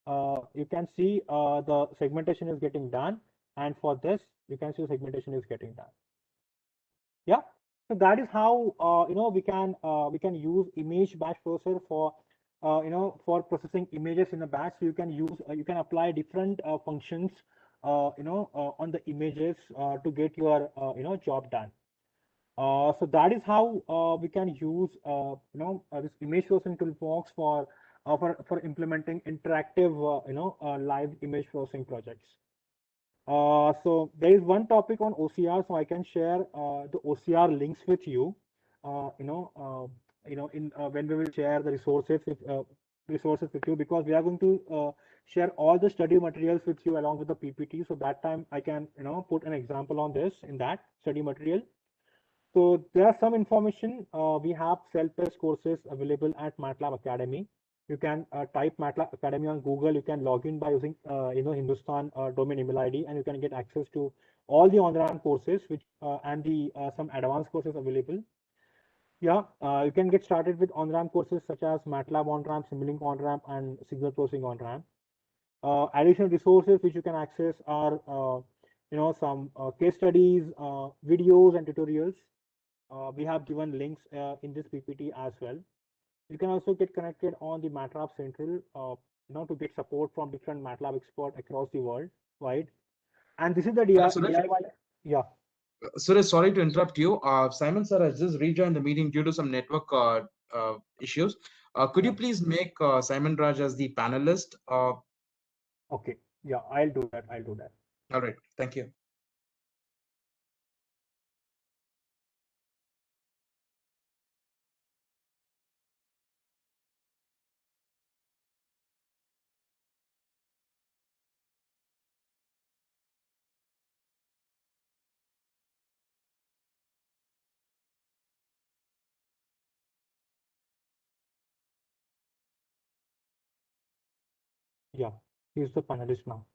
you can see the segmentation is getting done, and for this you can see segmentation is getting done. Yeah, so that is how we can use image batch processor for for processing images in a batch. So you can use you can apply different functions on the images to get your job done. So that is how we can use this image processing toolbox for implementing interactive live image processing projects. So there is one topic on OCR, so I can share the OCR links with you. When we will share the resources with you, because we are going to share all the study materials with you along with the PPT. So that time I can put an example on this in that study material. So there are some information. We have self-paced courses available at Matlab Academy. You can type Matlab Academy on Google. You can log in by using Hindustan domain email ID, and you can get access to all the on-ramp courses, which and the some advanced courses available. Yeah, you can get started with on-ramp courses such as Matlab on-ramp, Simulink on-ramp, and signal processing on-ramp. Additional resources which you can access are some case studies, videos, and tutorials. We have given links in this PPT as well. You can also get connected on the Matlab Central, to get support from different Matlab experts across the world wide. And this is the DIY. Yeah. Suresh, sorry to interrupt you. Simon sir has just rejoined the meeting due to some network issues. Could you please make Simon Raj as the panelist? Okay. Yeah, I'll do that. All right. Thank you. Yeah, he's the panelist now.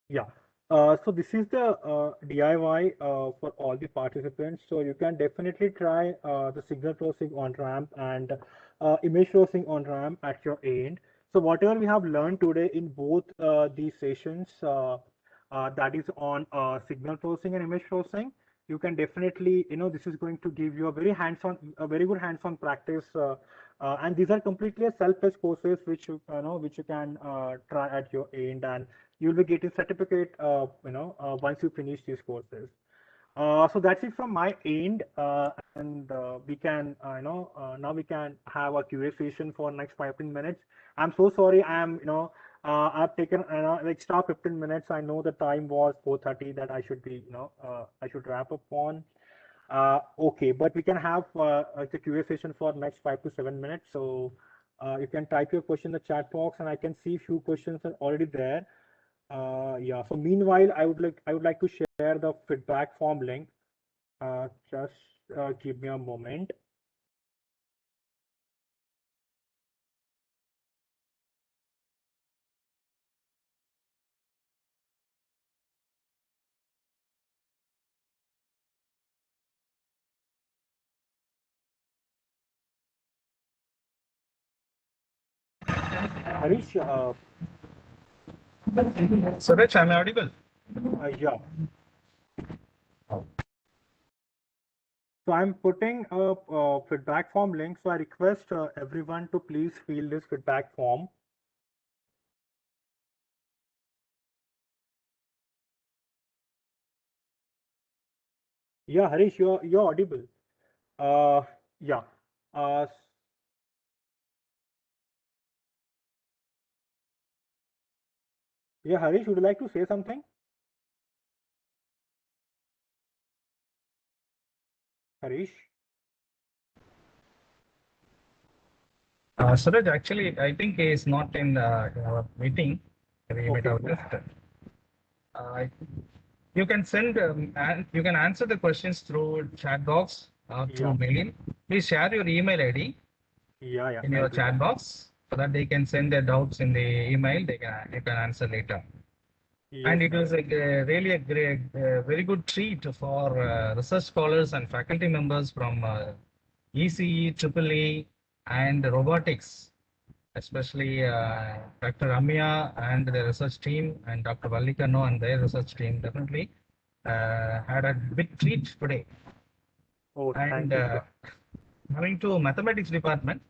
Yeah. So this is the DIY for all the participants. So you can definitely try the signal processing on ramp and image processing on ramp at your end. So whatever we have learned today in both these sessions, that is on signal processing and image processing, you can definitely, this is going to give you a very good hands-on practice. And these are completely self-paced courses which you can try at your end, and you'll be getting certificate, once you finish these courses. So that's it from my end, and we can, now we can have a Q&A session for next 15 minutes. I'm so sorry. I've taken extra 15 minutes. I know the time was 4:30 that I should be, I should wrap up on. Okay, but we can have the Q&A session for next 5 to 7 minutes. So you can type your question in the chat box, and I can see few questions are already there. Yeah. So meanwhile, I would like to share the feedback form link. Just give me a moment. Harish, Suraj, I'm audible. yeah. So I'm putting a feedback form link. So I request everyone to please fill this feedback form. Yeah, Harish, you're audible. Yeah. Yeah, Harish, would you like to say something? Harish? Suraj, actually, I think he is not in our meeting. He might have left. You can send and you can answer the questions through chat box or through mail. Please share your email ID in your chat box so that they can send their doubts in the email. You can answer later. And it was really a great, very good treat for research scholars and faculty members from ECE, EEE, and robotics, especially Dr. Ramya and the research team, and Dr. Vallikano and their research team definitely had a big treat today. Oh, and thank you. Coming to mathematics department,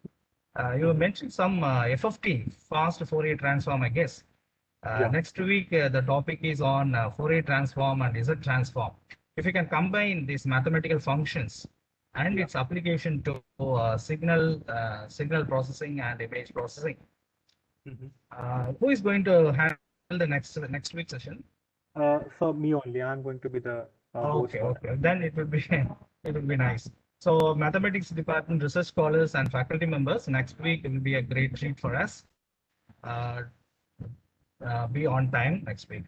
you mentioned some FFT, fast Fourier transform, I guess. Next week, the topic is on Fourier transform and Z transform. If you can combine these mathematical functions and its application to signal processing and image processing. Who is going to handle the next week session? So me only. I'm going to be the host. Okay. Then it will be nice. So mathematics department research scholars and faculty members, next week will be a great treat for us. Be on time next week.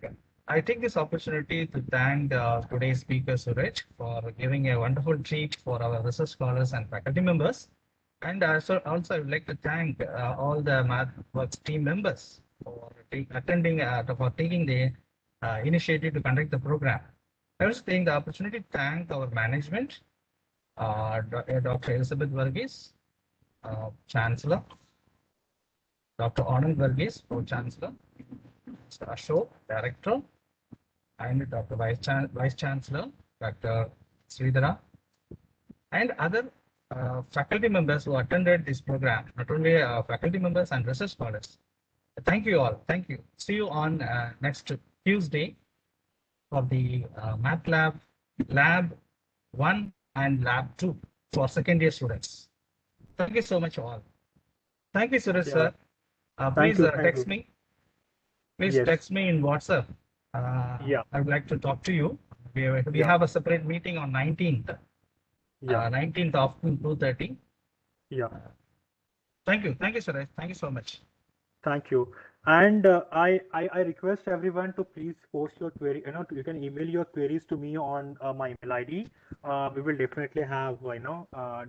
I take this opportunity to thank today's speaker Suraj for giving a wonderful treat for our research scholars and faculty members. And also I would like to thank all the MathWorks team members for attending, for taking the initiative to conduct the program. I was taking the opportunity to thank our management, Dr. Elizabeth Varghese, Chancellor, Dr. Anand Varghese, Pro-Chancellor, Mr. Ashok, Director, and Dr. Vice Chancellor, Dr. Sridhara, and other faculty members who attended this program, not only faculty members and research scholars. Thank you all. Thank you. See you on next Tuesday for the Matlab Lab 1 and Lab 2 for second year students. Thank you so much all. Thank you, Suresh sir. Please text me. Please text me in WhatsApp. I would like to talk to you. We have a separate meeting on 19th. 19th afternoon 2:30. Thank you, Suresh. Thank you so much. Thank you. And I request everyone to please post your query. You can email your queries to me on my email ID. We will definitely have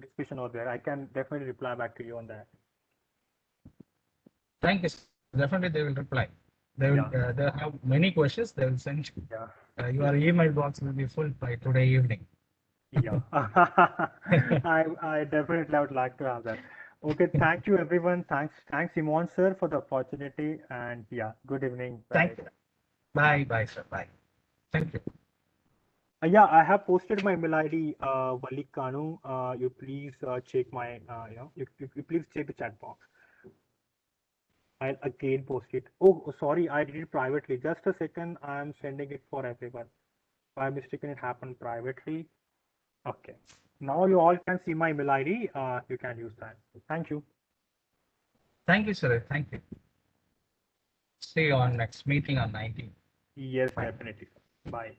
discussion over there. I can definitely reply back to you on that. Thank you. Definitely they will reply. They will. They have many questions. They will send you. Your email box will be full by today evening. I definitely would like to have that. Okay, thank you everyone. Thanks Simon sir for the opportunity, and good evening. Thank you. Bye sir. Bye. Thank you. I have posted my email ID, Vallikano. You please check my, you please check the chat box. I'll again post it. Oh, sorry, I did it privately. Just a second, I'm sending it for everyone. By mistake, it happened privately. Okay. Now you all can see my email ID. You can use that. Thank you. Thank you, sir. Thank you. See you on next meeting on 19th. Yes, Bye. definitely. Bye.